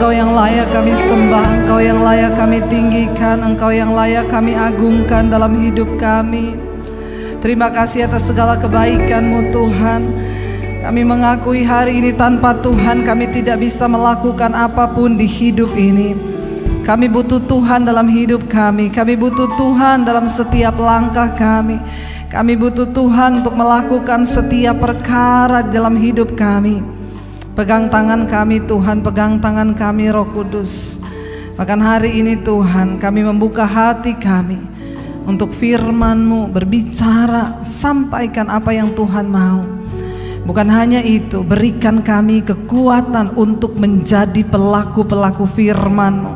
Engkau yang layak kami sembah, Engkau yang layak kami tinggikan, Engkau yang layak kami agungkan dalam hidup kami. Terima kasih atas segala kebaikan-Mu Tuhan. Kami mengakui hari ini tanpa Tuhan kami tidak bisa melakukan apapun di hidup ini. Kami butuh Tuhan dalam hidup kami. Kami butuh Tuhan dalam setiap langkah kami. Kami butuh Tuhan untuk melakukan setiap perkara dalam hidup kami. Pegang tangan kami Tuhan, pegang tangan kami Roh Kudus. Bahkan hari ini Tuhan kami membuka hati kami untuk firman-Mu, berbicara, sampaikan apa yang Tuhan mau. Bukan hanya itu, berikan kami kekuatan untuk menjadi pelaku-pelaku firman-Mu.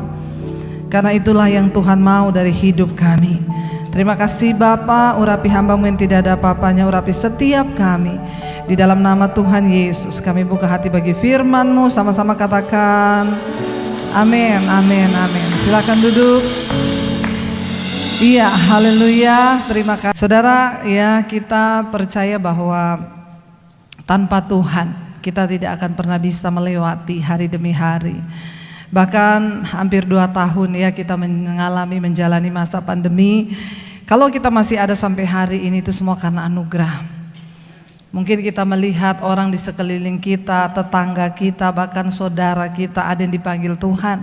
Karena itulah yang Tuhan mau dari hidup kami. Terima kasih Bapa, urapi hamba-Mu yang tidak ada apa-apanya, urapi setiap kami. Di dalam nama Tuhan Yesus kami buka hati bagi firman-Mu, sama-sama katakan amin, amin, amin. Silakan duduk. Iya, haleluya, terima kasih. Saudara, ya kita percaya bahwa tanpa Tuhan kita tidak akan pernah bisa melewati hari demi hari. Bahkan hampir 2 tahun ya kita menjalani masa pandemi. Kalau kita masih ada sampai hari ini itu semua karena anugerah. Mungkin kita melihat orang di sekeliling kita, tetangga kita, bahkan saudara kita ada yang dipanggil Tuhan.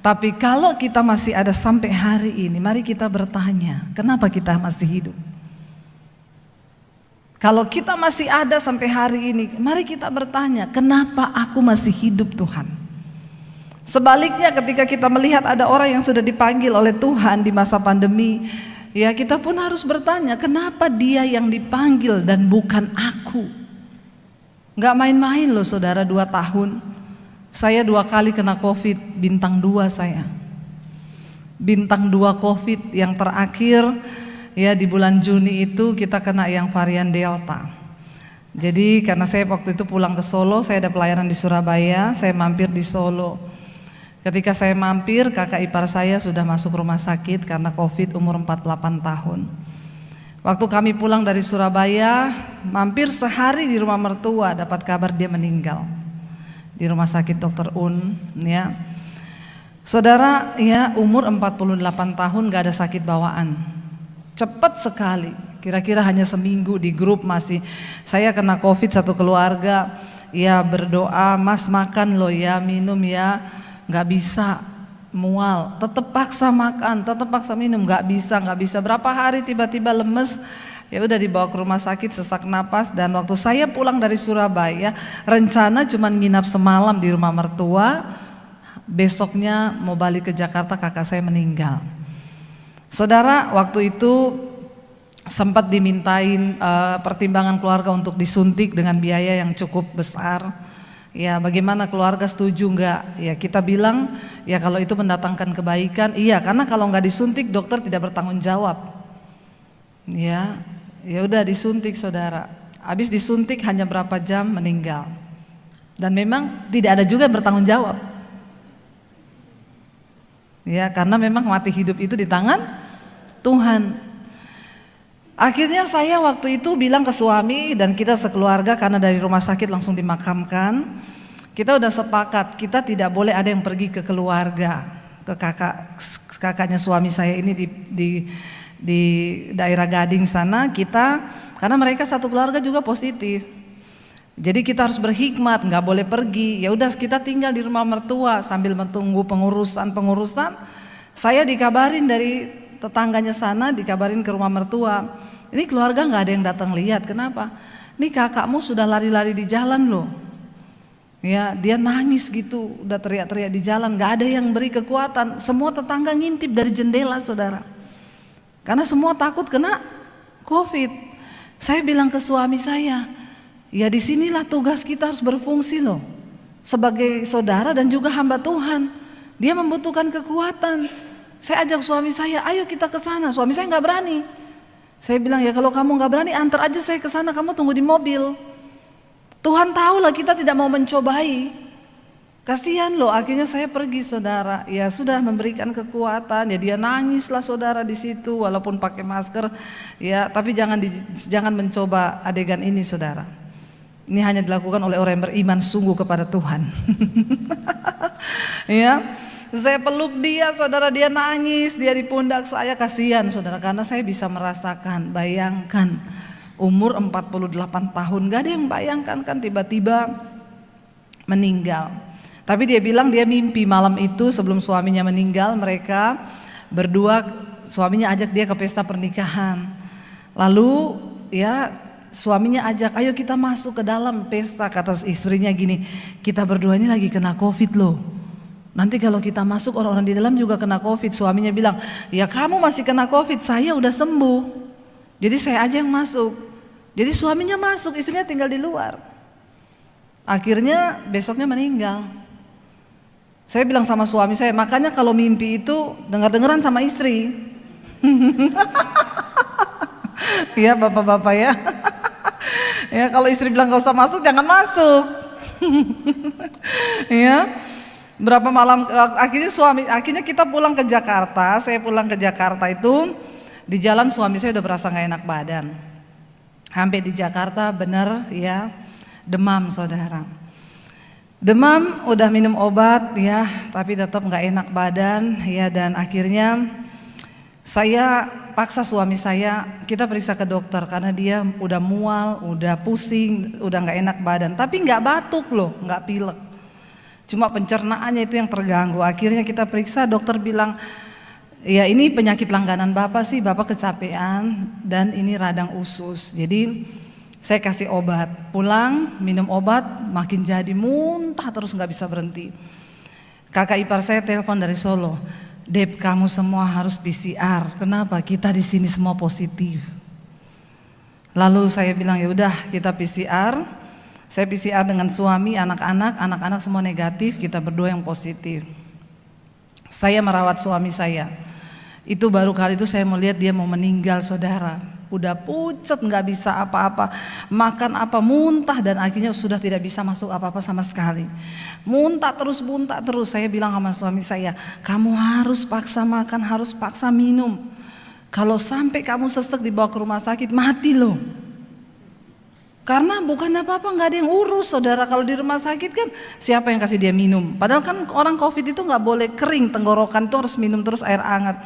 Tapi kalau kita masih ada sampai hari ini, mari kita bertanya, kenapa kita masih hidup? Kalau kita masih ada sampai hari ini, mari kita bertanya, kenapa aku masih hidup Tuhan? Sebaliknya ketika kita melihat ada orang yang sudah dipanggil oleh Tuhan di masa pandemi, ya kita pun harus bertanya, kenapa dia yang dipanggil dan bukan aku? Gak main-main loh saudara, 2 tahun. Saya 2 kali kena COVID, bintang 2 saya. Bintang 2 COVID yang terakhir ya di bulan Juni itu kita kena yang varian Delta. Jadi karena saya waktu itu pulang ke Solo, saya ada pelayanan di Surabaya, saya mampir di Solo. Ketika saya mampir, kakak ipar saya sudah masuk rumah sakit karena COVID umur 48 tahun. Waktu kami pulang dari Surabaya, mampir sehari di rumah mertua, dapat kabar dia meninggal di rumah sakit Dr. Un ya. Saudara ya, umur 48 tahun gak ada sakit bawaan. Cepat sekali, kira-kira hanya seminggu di grup masih saya kena COVID satu keluarga. Ya berdoa, Mas makan loh ya, minum ya. Gak bisa, mual, tetap paksa makan, tetap paksa minum, gak bisa. Berapa hari tiba-tiba lemes. Ya udah dibawa ke rumah sakit, sesak napas. Dan waktu saya pulang dari Surabaya, rencana cuma nginap semalam di rumah mertua. Besoknya mau balik ke Jakarta, kakak saya meninggal. Saudara, waktu itu sempat dimintain pertimbangan keluarga untuk disuntik dengan biaya yang cukup besar. Ya bagaimana keluarga setuju enggak? Ya kita bilang ya kalau itu mendatangkan kebaikan, iya, karena kalau enggak disuntik dokter tidak bertanggung jawab. Ya udah disuntik saudara. Habis disuntik hanya berapa jam meninggal. Dan memang tidak ada juga yang bertanggung jawab. Ya karena memang mati hidup itu di tangan Tuhan. Akhirnya saya waktu itu bilang ke suami dan kita sekeluarga, karena dari rumah sakit langsung dimakamkan. Kita udah sepakat kita tidak boleh ada yang pergi ke keluarga, ke kakaknya suami saya ini di daerah Gading sana kita, karena mereka satu keluarga juga positif. Jadi kita harus berhikmat, nggak boleh pergi. Ya udah kita tinggal di rumah mertua sambil menunggu pengurusan. Saya dikabarin dari tetangganya sana, dikabarin ke rumah mertua. Ini keluarga nggak ada yang datang lihat. Kenapa? Ini kakakmu sudah lari-lari di jalan loh. Ya dia nangis gitu, udah teriak-teriak di jalan, nggak ada yang beri kekuatan. Semua tetangga ngintip dari jendela saudara. Karena semua takut kena COVID. Saya bilang ke suami saya, ya disinilah tugas kita harus berfungsi loh. Sebagai saudara dan juga hamba Tuhan. Dia membutuhkan kekuatan. Saya ajak suami saya, ayo kita ke sana. Suami saya nggak berani. Saya bilang ya kalau kamu nggak berani antar aja saya ke sana, kamu tunggu di mobil. Tuhan tahu lah kita tidak mau mencobai. Kasihan loh, akhirnya saya pergi saudara. Ya sudah memberikan kekuatan. Ya dia nangis lah saudara di situ walaupun pakai masker. Ya tapi jangan mencoba adegan ini saudara. Ini hanya dilakukan oleh orang yang beriman sungguh kepada Tuhan. Ya, saya peluk dia, saudara, dia nangis, dia di pundak saya, kasihan saudara, karena saya bisa merasakan. Bayangkan umur 48 tahun, gak ada yang bayangkan kan tiba-tiba meninggal. Tapi dia bilang dia mimpi malam itu sebelum suaminya meninggal, mereka berdua, suaminya ajak dia ke pesta pernikahan. Lalu ya suaminya ajak, ayo kita masuk ke dalam pesta. Kata istrinya gini, kita berdua ini lagi kena COVID loh, nanti kalau kita masuk orang-orang di dalam juga kena COVID. Suaminya bilang, ya kamu masih kena COVID, saya udah sembuh, jadi saya aja yang masuk. Jadi suaminya masuk, istrinya tinggal di luar. Akhirnya besoknya meninggal. Saya bilang sama suami saya, makanya kalau mimpi itu dengar-dengaran sama istri. Ya bapak-bapak ya. Ya kalau istri bilang gak usah masuk, jangan masuk. Ya. Berapa malam akhirnya kita pulang ke Jakarta. Saya pulang ke Jakarta itu di jalan suami saya udah berasa gak enak badan. Sampai di Jakarta bener ya demam saudara. Demam, udah minum obat ya, tapi tetap nggak enak badan ya, dan akhirnya saya paksa suami saya, kita periksa ke dokter karena dia udah mual, udah pusing, udah nggak enak badan, tapi nggak batuk loh, nggak pilek, cuma pencernaannya itu yang terganggu. Akhirnya kita periksa, dokter bilang, ya ini penyakit langganan bapak sih, bapak kecapean dan ini radang usus. Jadi saya kasih obat, pulang minum obat makin jadi muntah terus nggak bisa berhenti. Kakak ipar saya telepon dari Solo, Dep kamu semua harus PCR. Kenapa? Kita di sini semua positif. Lalu saya bilang ya udah kita PCR. Saya PCR dengan suami, anak-anak semua negatif, kita berdua yang positif. Saya merawat suami saya. Itu baru kali itu saya melihat dia mau meninggal saudara. Udah pucat, nggak bisa apa-apa, makan apa muntah, dan akhirnya sudah tidak bisa masuk apa-apa sama sekali. Muntah terus. Saya bilang sama suami saya, kamu harus paksa makan, harus paksa minum. Kalau sampai kamu sesek dibawa ke rumah sakit, mati loh. Karena bukan apa-apa, nggak ada yang urus saudara. Kalau di rumah sakit kan siapa yang kasih dia minum? Padahal kan orang COVID itu nggak boleh kering tenggorokan, itu harus minum terus air hangat.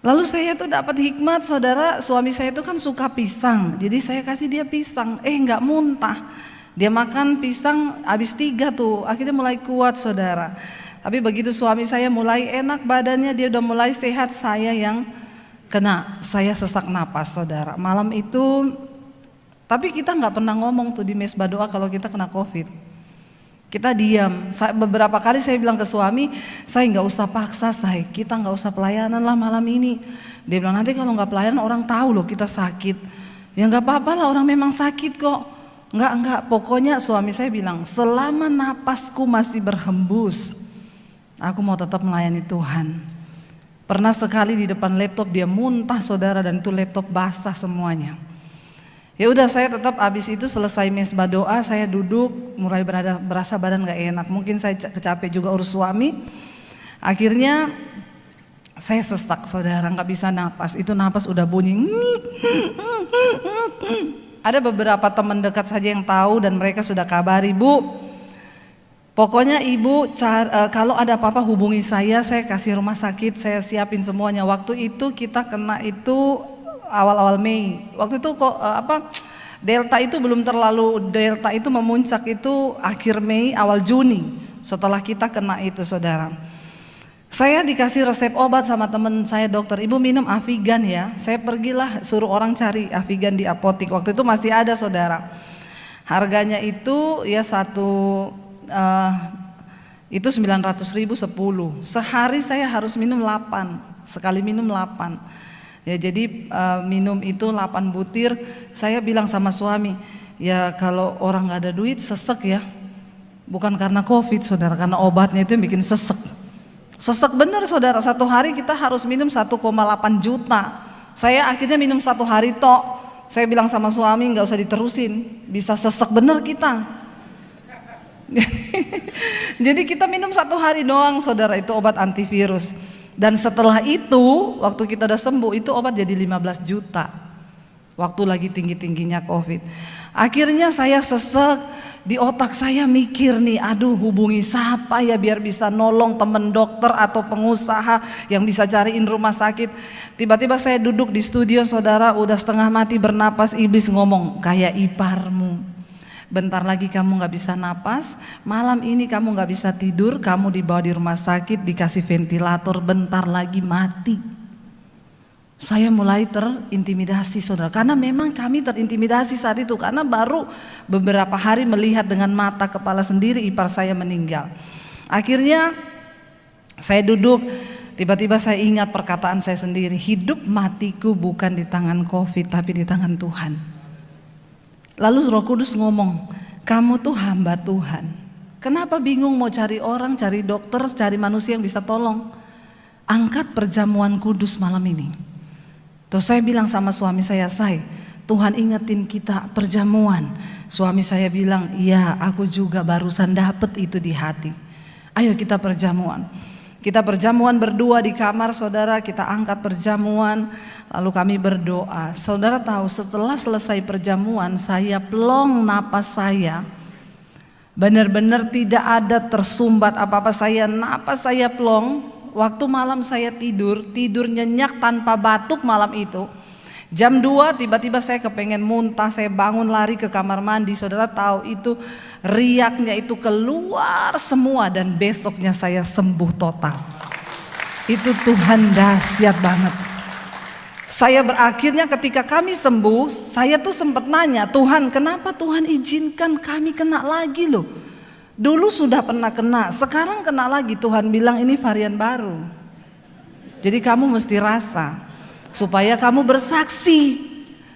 Lalu saya tuh dapat hikmat saudara, suami saya itu kan suka pisang, jadi saya kasih dia pisang, nggak muntah. Dia makan pisang habis 3 tuh, akhirnya mulai kuat saudara. Tapi begitu suami saya mulai enak badannya, dia udah mulai sehat, saya yang kena, saya sesak napas saudara. Malam itu, tapi kita nggak pernah ngomong tuh di mesbah doa kalau kita kena COVID. Kita diam. Beberapa kali saya bilang ke suami, saya nggak usah paksa, kita nggak usah pelayanan lah malam ini. Dia bilang nanti kalau nggak pelayanan orang tahu loh kita sakit. Ya nggak apa-apa lah, orang memang sakit kok. Nggak. Pokoknya suami saya bilang selama napasku masih berhembus, aku mau tetap melayani Tuhan. Pernah sekali di depan laptop dia muntah saudara, dan itu laptop basah semuanya. Ya udah saya tetap, habis itu selesai mesbah doa saya duduk, mulai berasa badan gak enak, mungkin saya kecapek juga urus suami. Akhirnya saya sesak saudara, gak bisa napas, itu napas udah bunyi. Ada beberapa teman dekat saja yang tahu dan mereka sudah kabari, Bu, pokoknya ibu kalau ada apa-apa hubungi saya kasih rumah sakit, saya siapin semuanya. Waktu itu kita kena itu awal-awal Mei. Waktu itu Delta itu belum terlalu, Delta itu memuncak itu akhir Mei awal Juni setelah kita kena itu saudara. Saya dikasih resep obat sama teman saya dokter, ibu minum Avigan ya. Saya pergilah suruh orang cari Avigan di apotik, waktu itu masih ada saudara. Harganya itu ya itu 900.000 10. Sehari saya harus minum 8, sekali minum 8. Ya jadi minum itu 8 butir. Saya bilang sama suami, ya kalau orang gak ada duit sesek ya. Bukan karena COVID saudara, karena obatnya itu yang bikin sesek. Sesek bener saudara, satu hari kita harus minum 1,8 juta. Saya akhirnya minum 1 hari tok. Saya bilang sama suami gak usah diterusin, bisa sesek bener kita. Jadi kita minum 1 hari doang saudara, itu obat antivirus. Dan setelah itu, waktu kita udah sembuh, itu obat jadi 15 juta. Waktu lagi tinggi-tingginya COVID. Akhirnya saya sesek, Di otak saya mikir nih, aduh hubungi siapa ya biar bisa nolong temen dokter atau pengusaha yang bisa cariin rumah sakit. Tiba-tiba saya duduk di studio saudara, udah setengah mati bernapas, iblis ngomong, kayak iparmu. Bentar lagi kamu gak bisa napas, malam ini kamu gak bisa tidur, kamu dibawa di rumah sakit, dikasih ventilator, bentar lagi mati. Saya mulai terintimidasi saudara, karena memang kami terintimidasi saat itu, karena baru beberapa hari melihat dengan mata kepala sendiri ipar saya meninggal. Akhirnya saya duduk, tiba-tiba saya ingat perkataan saya sendiri, hidup matiku bukan di tangan COVID tapi di tangan Tuhan. Lalu Roh Kudus ngomong, kamu tuh hamba Tuhan, kenapa bingung mau cari orang, cari dokter, cari manusia yang bisa tolong? Angkat perjamuan kudus malam ini. Terus saya bilang sama suami saya, Tuhan ingetin kita perjamuan. Suami saya bilang, iya aku juga barusan dapet itu di hati. Ayo kita perjamuan. Kita perjamuan berdua di kamar saudara, kita angkat perjamuan, lalu kami berdoa. Saudara tahu setelah selesai perjamuan saya plong napas saya. Benar-benar tidak ada tersumbat apa-apa, napas saya plong. Waktu malam saya tidur nyenyak tanpa batuk malam itu. Jam 2 tiba-tiba saya kepengen muntah, saya bangun lari ke kamar mandi. Saudara tahu itu riaknya itu keluar semua dan besoknya saya sembuh total. Itu Tuhan dahsyat banget. Saya berakhirnya ketika kami sembuh, saya tuh sempat nanya, Tuhan kenapa Tuhan izinkan kami kena lagi loh? Dulu sudah pernah kena, sekarang kena lagi. Tuhan bilang ini varian baru. Jadi kamu mesti rasa supaya kamu bersaksi.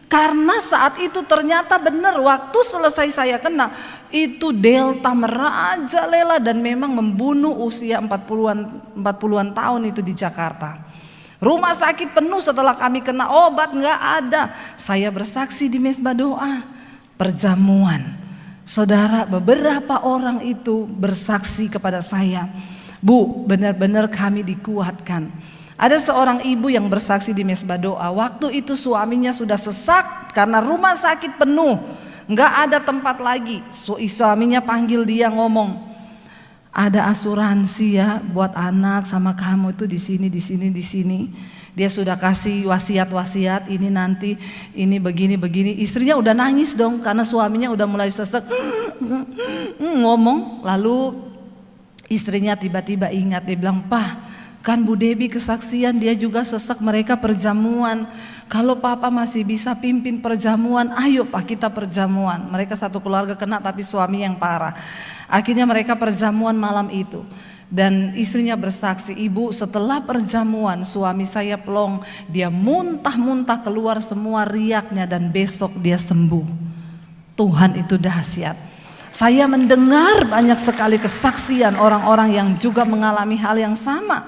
Karena saat itu ternyata benar waktu selesai saya kena itu delta merajalela dan memang membunuh usia 40-an tahun itu di Jakarta. Rumah sakit penuh setelah kami kena, obat nggak ada. Saya bersaksi di mesbah doa, perjamuan. Saudara, beberapa orang itu bersaksi kepada saya, Bu, benar-benar kami dikuatkan. Ada seorang ibu yang bersaksi di mesbah doa, waktu itu suaminya sudah sesak karena rumah sakit penuh, nggak ada tempat lagi. Suaminya panggil dia ngomong, ada asuransi ya buat anak sama kamu itu di sini. Dia sudah kasih wasiat-wasiat, ini nanti, ini begini. Istrinya udah nangis dong karena suaminya udah mulai sesek ngomong. Lalu istrinya tiba-tiba ingat, dia bilang, Pak, kan Bu Debi kesaksian dia juga sesek, mereka perjamuan. Kalau Papa masih bisa pimpin perjamuan, ayo Pak kita perjamuan. Mereka satu keluarga kena tapi suami yang parah. Akhirnya mereka perjamuan malam itu. Dan istrinya bersaksi, Ibu setelah perjamuan suami saya plong, dia muntah-muntah keluar semua riaknya dan besok dia sembuh. Tuhan itu dahsyat. Saya mendengar banyak sekali kesaksian orang-orang yang juga mengalami hal yang sama.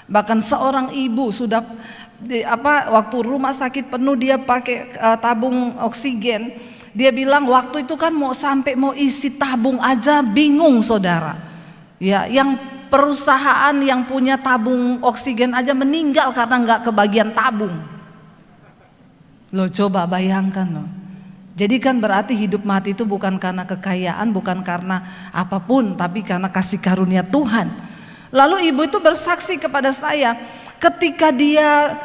Bahkan seorang ibu sudah waktu rumah sakit penuh dia pakai tabung oksigen. Dia bilang waktu itu kan mau isi tabung aja bingung saudara. Ya, yang perusahaan yang punya tabung oksigen aja meninggal karena nggak kebagian tabung. Lo coba bayangkan loh. Jadi kan berarti hidup mati itu bukan karena kekayaan, bukan karena apapun, tapi karena kasih karunia Tuhan. Lalu ibu itu bersaksi kepada saya, ketika dia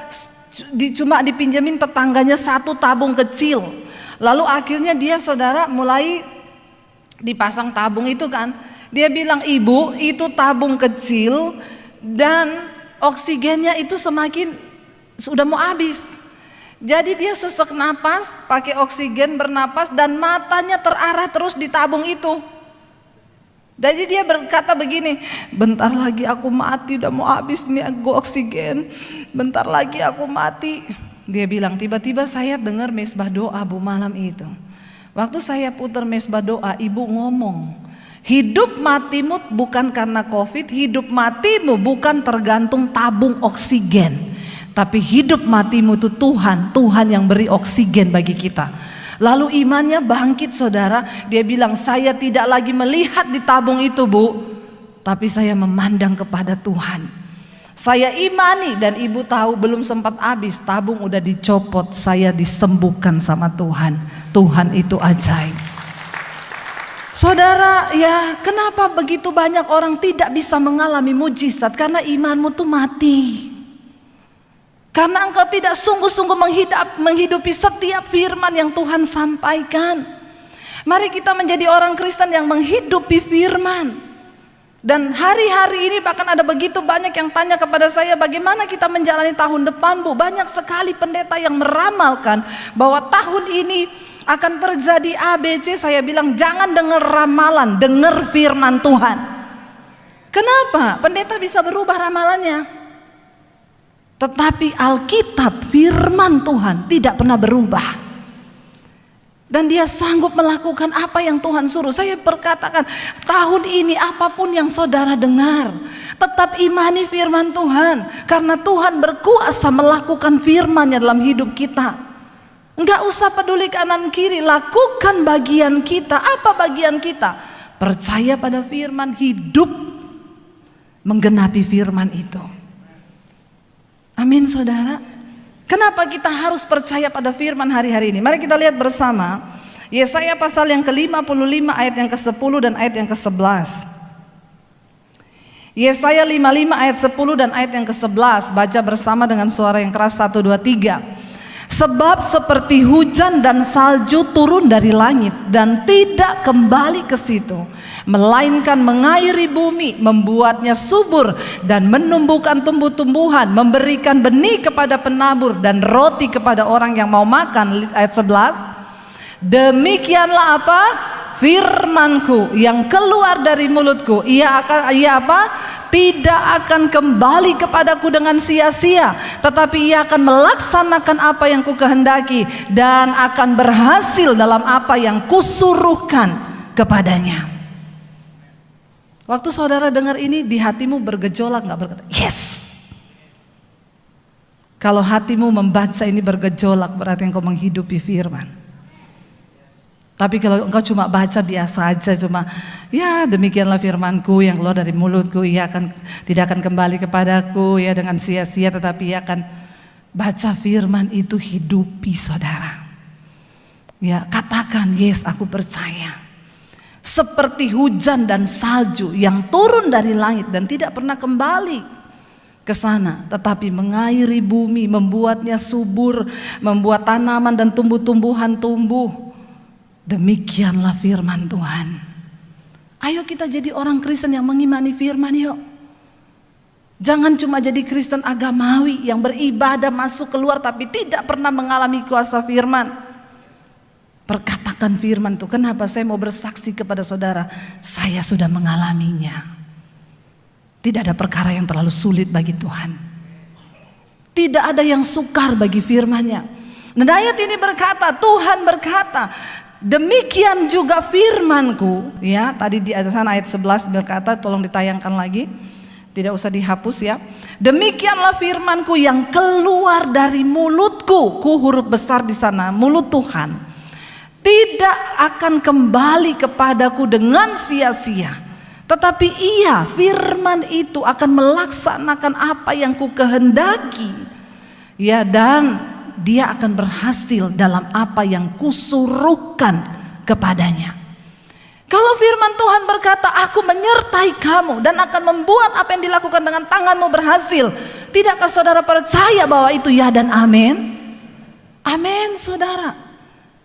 cuma dipinjemin tetangganya satu tabung kecil. Lalu akhirnya dia saudara mulai dipasang tabung itu kan. Dia bilang, Ibu itu tabung kecil dan oksigennya itu semakin sudah mau habis. Jadi dia sesek napas, pakai oksigen bernapas dan matanya terarah terus di tabung itu. Jadi dia berkata begini, bentar lagi aku mati, udah mau habis nih aku oksigen. Bentar lagi aku mati. Dia bilang, tiba-tiba saya dengar mesbah doa Bu malam itu. Waktu saya putar mesbah doa, ibu ngomong, hidup matimu bukan karena COVID, hidup matimu bukan tergantung tabung oksigen, tapi hidup matimu itu Tuhan yang beri oksigen bagi kita. Lalu imannya bangkit saudara, dia bilang saya tidak lagi melihat di tabung itu Bu, tapi saya memandang kepada Tuhan. Saya imani dan ibu tahu belum sempat habis, tabung udah dicopot, saya disembuhkan sama Tuhan. Tuhan itu ajaib. Saudara, ya kenapa begitu banyak orang tidak bisa mengalami mujizat? Karena imanmu tuh mati. Karena engkau tidak sungguh-sungguh menghidupi setiap firman yang Tuhan sampaikan. Mari kita menjadi orang Kristen yang menghidupi firman. Dan hari-hari ini bahkan ada begitu banyak yang tanya kepada saya, bagaimana kita menjalani tahun depan, Bu? Banyak sekali pendeta yang meramalkan bahwa tahun ini akan terjadi A, B, C. Saya bilang jangan dengar ramalan, dengar firman Tuhan. Kenapa? Pendeta bisa berubah ramalannya, tetapi Alkitab, firman Tuhan tidak pernah berubah. Dan dia sanggup melakukan apa yang Tuhan suruh. Saya berkatakan, tahun ini apapun yang saudara dengar, tetap imani firman Tuhan. Karena Tuhan berkuasa melakukan firman-Nya dalam hidup kita. Enggak usah peduli kanan kiri, lakukan bagian kita. Apa bagian kita? Percaya pada firman, hidup menggenapi firman itu. Amin, saudara. Kenapa kita harus percaya pada firman hari-hari ini? Mari kita lihat bersama Yesaya pasal yang ke-55 ayat yang ke-10 dan ayat yang ke-11. Yesaya 55 ayat 10 dan ayat yang ke-11. Baca bersama dengan suara yang keras, 1, 2, 3. Sebab seperti hujan dan salju turun dari langit dan tidak kembali ke situ, melainkan mengairi bumi, membuatnya subur dan menumbuhkan tumbuh-tumbuhan, memberikan benih kepada penabur dan roti kepada orang yang mau makan. Ayat 11. Demikianlah apa? Firmanku yang keluar dari mulutku, ia apa? Tidak akan kembali kepadaku dengan sia-sia, tetapi ia akan melaksanakan apa yang kukehendaki dan akan berhasil dalam apa yang kusuruhkan kepadanya. Waktu saudara dengar ini, di hatimu bergejolak nggak? Berkata, yes. Kalau hatimu membaca ini bergejolak, berarti engkau menghidupi firman. Tapi kalau engkau cuma baca biasa aja, cuma ya demikianlah firmanku yang keluar dari mulutku, ia tidak akan kembali kepadaku ya dengan sia-sia, tetapi ia akan baca firman itu, hidupi saudara. Ya, katakan yes, aku percaya. Seperti hujan dan salju yang turun dari langit dan tidak pernah kembali ke sana, tetapi mengairi bumi, membuatnya subur, membuat tanaman dan tumbuh-tumbuhan tumbuh. Demikianlah firman Tuhan. Ayo kita jadi orang Kristen yang mengimani firman, yuk. Jangan cuma jadi Kristen agamawi yang beribadah masuk keluar tapi tidak pernah mengalami kuasa firman. Perkatakan firman itu. Kenapa saya mau bersaksi kepada saudara? Saya sudah mengalaminya. Tidak ada perkara yang terlalu sulit bagi Tuhan. Tidak ada yang sukar bagi firman-Nya. Dan ayat ini berkata, Tuhan berkata, demikian juga firmanku, ya, tadi di atas sana ayat 11 berkata, tolong ditayangkan lagi, tidak usah dihapus ya. Demikianlah firmanku yang keluar dari mulutku, ku huruf besar di sana, mulut Tuhan, tidak akan kembali kepadaku dengan sia-sia, tetapi ia, firman itu akan melaksanakan apa yang ku kehendaki, ya, dan dia akan berhasil dalam apa yang kusuruhkan kepadanya. Kalau firman Tuhan berkata, aku menyertai kamu dan akan membuat apa yang dilakukan dengan tanganmu berhasil, tidakkah saudara percaya bahwa itu ya dan amin? Amin, saudara.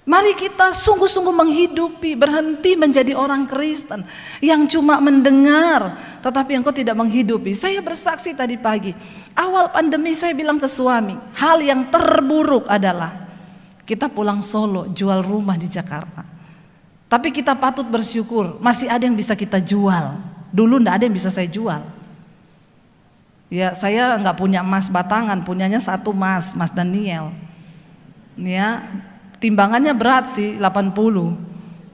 Mari kita sungguh-sungguh menghidupi, berhenti menjadi orang Kristen yang cuma mendengar tetapi engkau tidak menghidupi. Saya bersaksi tadi pagi, awal pandemi saya bilang ke suami, hal yang terburuk adalah kita pulang Solo, jual rumah di Jakarta. Tapi kita patut bersyukur, masih ada yang bisa kita jual. Dulu enggak ada yang bisa saya jual. Ya, saya enggak punya emas batangan, punyanya satu Mas Daniel. Ya, timbangannya berat sih 80.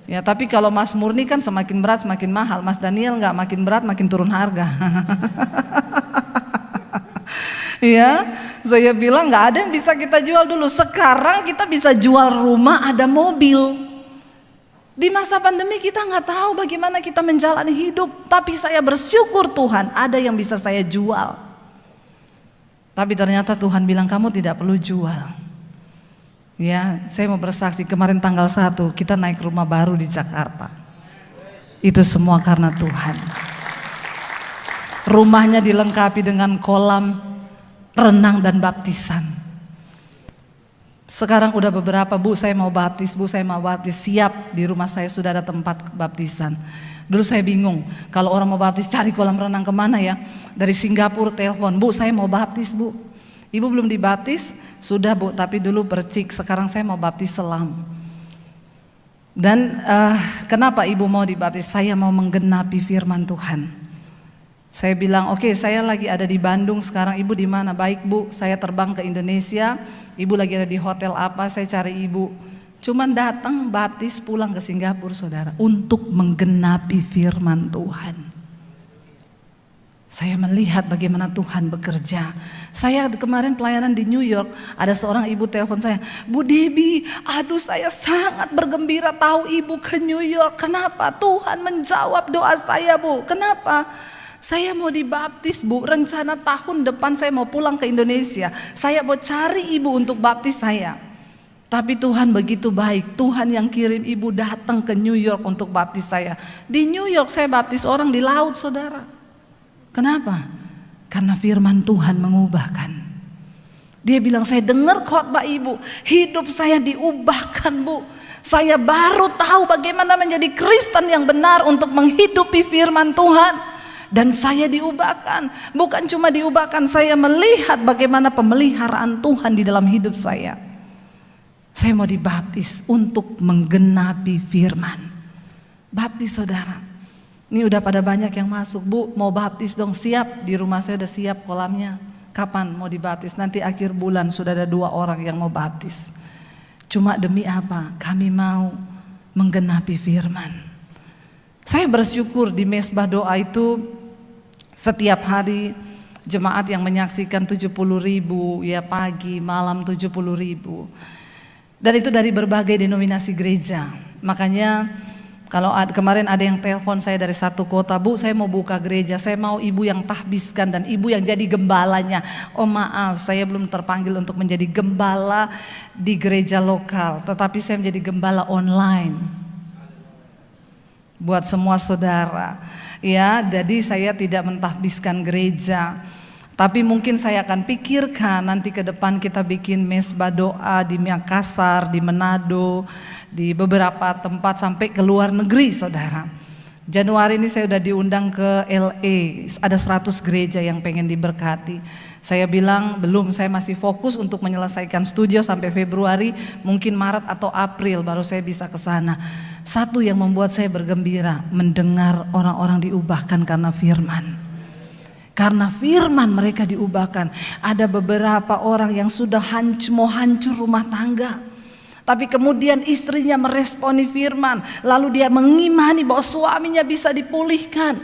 Ya, tapi kalau Mas murni kan semakin berat semakin mahal. Mas Daniel enggak, makin berat makin turun harga. Ya, saya bilang enggak ada yang bisa kita jual dulu. Sekarang kita bisa jual rumah, ada mobil. Di masa pandemi kita enggak tahu bagaimana kita menjalani hidup. Tapi saya bersyukur Tuhan ada yang bisa saya jual. Tapi ternyata Tuhan bilang kamu tidak perlu jual. Ya, saya mau bersaksi, kemarin tanggal 1 kita naik rumah baru di Jakarta. Itu semua karena Tuhan. Rumahnya dilengkapi dengan kolam renang dan baptisan. Sekarang udah beberapa, Bu saya mau baptis, Bu saya mau baptis. Siap, di rumah saya sudah ada tempat baptisan. Dulu saya bingung, kalau orang mau baptis cari kolam renang kemana ya. Dari Singapura telepon, Bu saya mau baptis Bu. Ibu belum dibaptis? Sudah Bu, tapi dulu percik, sekarang saya mau baptis selam. Dan kenapa ibu mau dibaptis? Saya mau menggenapi firman Tuhan. Saya bilang oke, saya lagi ada di Bandung sekarang, ibu di mana? Baik Bu, saya terbang ke Indonesia, ibu lagi ada di hotel apa, saya cari ibu. Cuman datang baptis pulang ke Singapura saudara, untuk menggenapi firman Tuhan. Saya melihat bagaimana Tuhan bekerja. Saya kemarin pelayanan di New York, ada seorang ibu telepon saya, Bu Debbie, aduh saya sangat bergembira tahu ibu ke New York. Kenapa? Tuhan menjawab doa saya Bu. Kenapa? Saya mau dibaptis Bu, rencana tahun depan saya mau pulang ke Indonesia. Saya mau cari ibu untuk baptis saya. Tapi Tuhan begitu baik, Tuhan yang kirim ibu datang ke New York untuk baptis saya. Di New York saya baptis orang di laut saudara. Kenapa? Karena firman Tuhan mengubahkan. Dia bilang saya dengar khotbah ibu, hidup saya diubahkan Bu. Saya baru tahu bagaimana menjadi Kristen yang benar untuk menghidupi firman Tuhan. Dan saya diubahkan. Bukan cuma diubahkan, saya melihat bagaimana pemeliharaan Tuhan di dalam hidup saya. Saya mau dibaptis untuk menggenapi firman. Baptis saudara. Ini udah pada banyak yang masuk, Bu mau baptis dong, siap, di rumah saya udah siap kolamnya. Kapan mau dibaptis? Nanti akhir bulan sudah ada 2 orang yang mau baptis. Cuma demi apa? Kami mau menggenapi firman. Saya bersyukur di mesbah doa itu setiap hari jemaat yang menyaksikan 70.000 ya, pagi malam 70.000. Dan itu dari berbagai denominasi gereja. Makanya kalau kemarin ada yang telepon saya dari satu kota, Bu saya mau buka gereja, saya mau ibu yang tahbiskan dan ibu yang jadi gembalanya. Oh maaf, saya belum terpanggil untuk menjadi gembala di gereja lokal, tetapi saya menjadi gembala online. Buat semua saudara, ya, jadi saya tidak mentahbiskan gereja. Tapi mungkin saya akan pikirkan nanti ke depan kita bikin mesbah doa di Makassar, di Manado, di beberapa tempat sampai ke luar negeri saudara. Januari ini saya udah diundang ke LA, ada 100 gereja yang pengen diberkati. Saya bilang belum, saya masih fokus untuk menyelesaikan studio sampai Februari, mungkin Maret atau April baru saya bisa ke sana. Satu yang membuat saya bergembira, mendengar orang-orang diubahkan karena firman. Karena firman mereka diubahkan. Ada beberapa orang yang sudah mau hancur rumah tangga, tapi kemudian istrinya meresponi firman, lalu dia mengimani bahwa suaminya bisa dipulihkan.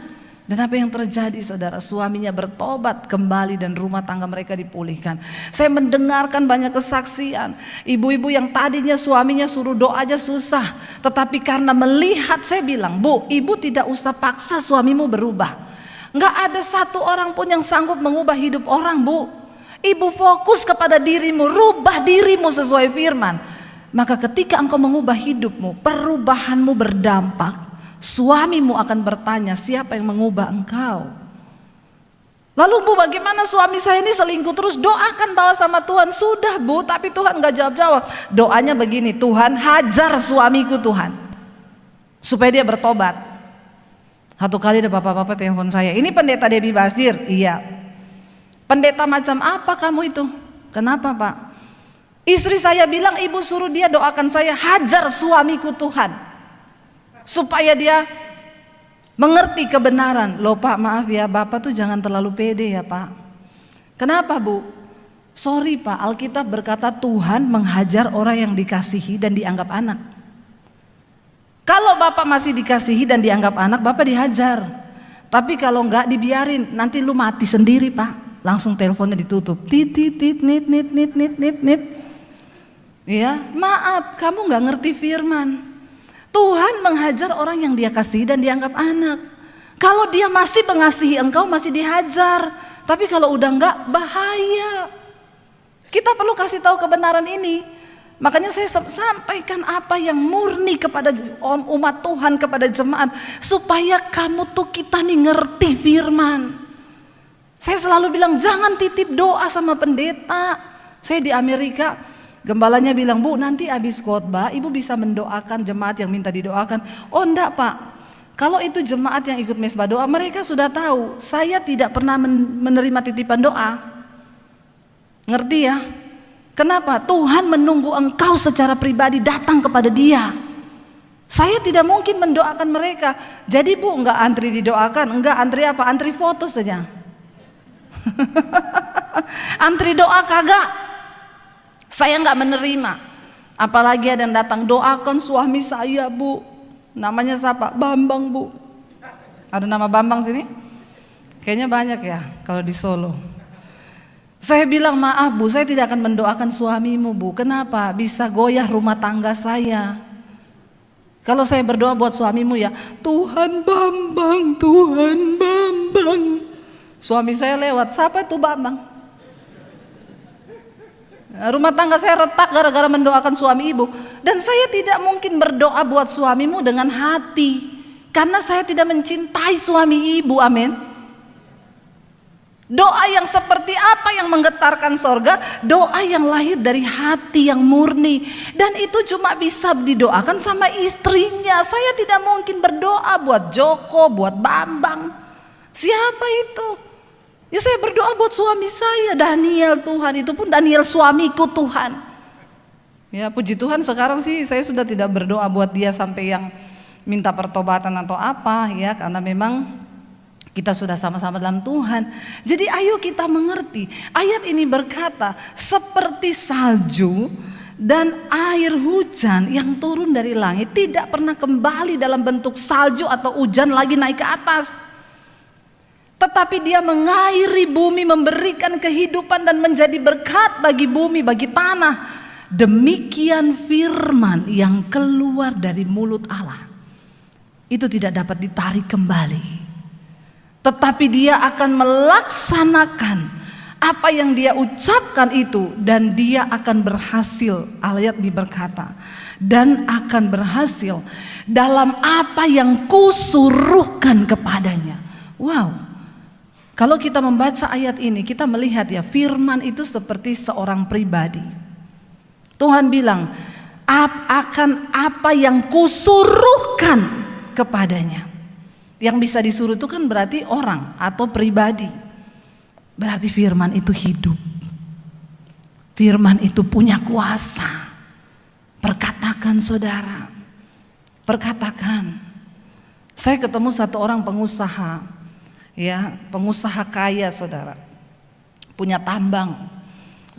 Dan apa yang terjadi saudara? Suaminya bertobat kembali dan rumah tangga mereka dipulihkan. Saya mendengarkan banyak kesaksian ibu-ibu yang tadinya suaminya suruh doa aja susah, tetapi karena melihat, saya bilang, Bu, ibu tidak usah paksa suamimu berubah. Nggak ada satu orang pun yang sanggup mengubah hidup orang, Bu. Ibu fokus kepada dirimu, rubah dirimu sesuai firman. Maka ketika engkau mengubah hidupmu, perubahanmu berdampak. Suamimu akan bertanya, siapa yang mengubah engkau? Lalu Bu, bagaimana suami saya ini selingkuh terus? Doakan bawa sama Tuhan. Sudah Bu, tapi Tuhan gak jawab-jawab. Doanya begini, Tuhan hajar suamiku Tuhan, supaya dia bertobat. Satu kali ada bapak-bapak telepon saya, ini pendeta Debbie Basir. Iya. Pendeta macam apa kamu itu? Kenapa Pak? Istri saya bilang ibu suruh dia doakan saya, hajar suamiku Tuhan, supaya dia mengerti kebenaran. Loh Pak, maaf ya, Bapak tuh jangan terlalu pede ya Pak. Kenapa Bu? Sorry Pak, Alkitab berkata Tuhan menghajar orang yang dikasihi dan dianggap anak. Kalau Bapak masih dikasihi dan dianggap anak, Bapak dihajar. Tapi kalau enggak, dibiarin, nanti lu mati sendiri Pak. Langsung teleponnya ditutup. Tit tit tit nit nit nit nit nit nit. Ya, maaf, kamu enggak ngerti firman. Tuhan menghajar orang yang dia kasihi dan dianggap anak. Kalau dia masih mengasihi engkau, masih dihajar. Tapi kalau udah enggak, bahaya. Kita perlu kasih tahu kebenaran ini. Makanya saya sampaikan apa yang murni kepada umat Tuhan, kepada jemaat, supaya kamu tuh kita nih ngerti firman. Saya selalu bilang jangan titip doa sama pendeta. Saya di Amerika, gembalanya bilang, Bu nanti habis khotbah ibu bisa mendoakan jemaat yang minta didoakan. Oh enggak Pak, kalau itu jemaat yang ikut mesbah doa, mereka sudah tahu saya tidak pernah menerima titipan doa. Ngerti ya? Kenapa? Tuhan menunggu engkau secara pribadi datang kepada Dia. Saya tidak mungkin mendoakan mereka. Jadi Bu, enggak antri didoakan, enggak antri apa? Antri foto saja. Antri doa kagak. Saya enggak menerima. Apalagi ada yang datang, doakan suami saya Bu. Namanya siapa? Bambang Bu. Ada nama Bambang sini? Kayaknya banyak ya kalau di Solo. Saya bilang maaf Bu, saya tidak akan mendoakan suamimu Bu. Kenapa? Bisa goyah rumah tangga saya. Kalau saya berdoa buat suamimu ya, Tuhan Bambang, Tuhan Bambang. Suami saya lewat, siapa itu Bambang? Rumah tangga saya retak gara-gara mendoakan suami ibu. Dan saya tidak mungkin berdoa buat suamimu dengan hati, karena saya tidak mencintai suami ibu, amin. Doa yang seperti apa yang menggetarkan sorga? Doa yang lahir dari hati yang murni. Dan itu cuma bisa didoakan sama istrinya. Saya tidak mungkin berdoa buat Joko, buat Bambang. Siapa itu? Ya saya berdoa buat suami saya, Daniel Tuhan. Itu pun Daniel suamiku Tuhan. Ya puji Tuhan sekarang sih saya sudah tidak berdoa buat dia sampai yang minta pertobatan atau apa ya. Karena memang kita sudah sama-sama dalam Tuhan. Jadi ayo kita mengerti. Ayat ini berkata, seperti salju dan air hujan yang turun dari langit tidak pernah kembali dalam bentuk salju atau hujan lagi naik ke atas. Tetapi dia mengairi bumi, memberikan kehidupan dan menjadi berkat bagi bumi, bagi tanah. Demikian firman yang keluar dari mulut Allah. Itu tidak dapat ditarik kembali. Tetapi dia akan melaksanakan apa yang dia ucapkan itu, dan dia akan berhasil. Ayat ini berkata, dan akan berhasil dalam apa yang kusuruhkan kepadanya. Wow, kalau kita membaca ayat ini kita melihat ya, firman itu seperti seorang pribadi. Tuhan bilang akan apa yang kusuruhkan kepadanya. Yang bisa disuruh itu kan berarti orang atau pribadi. Berarti firman itu hidup. Firman itu punya kuasa. Perkatakan saudara. Perkatakan. Saya ketemu satu orang pengusaha. Ya, pengusaha kaya saudara. Punya tambang.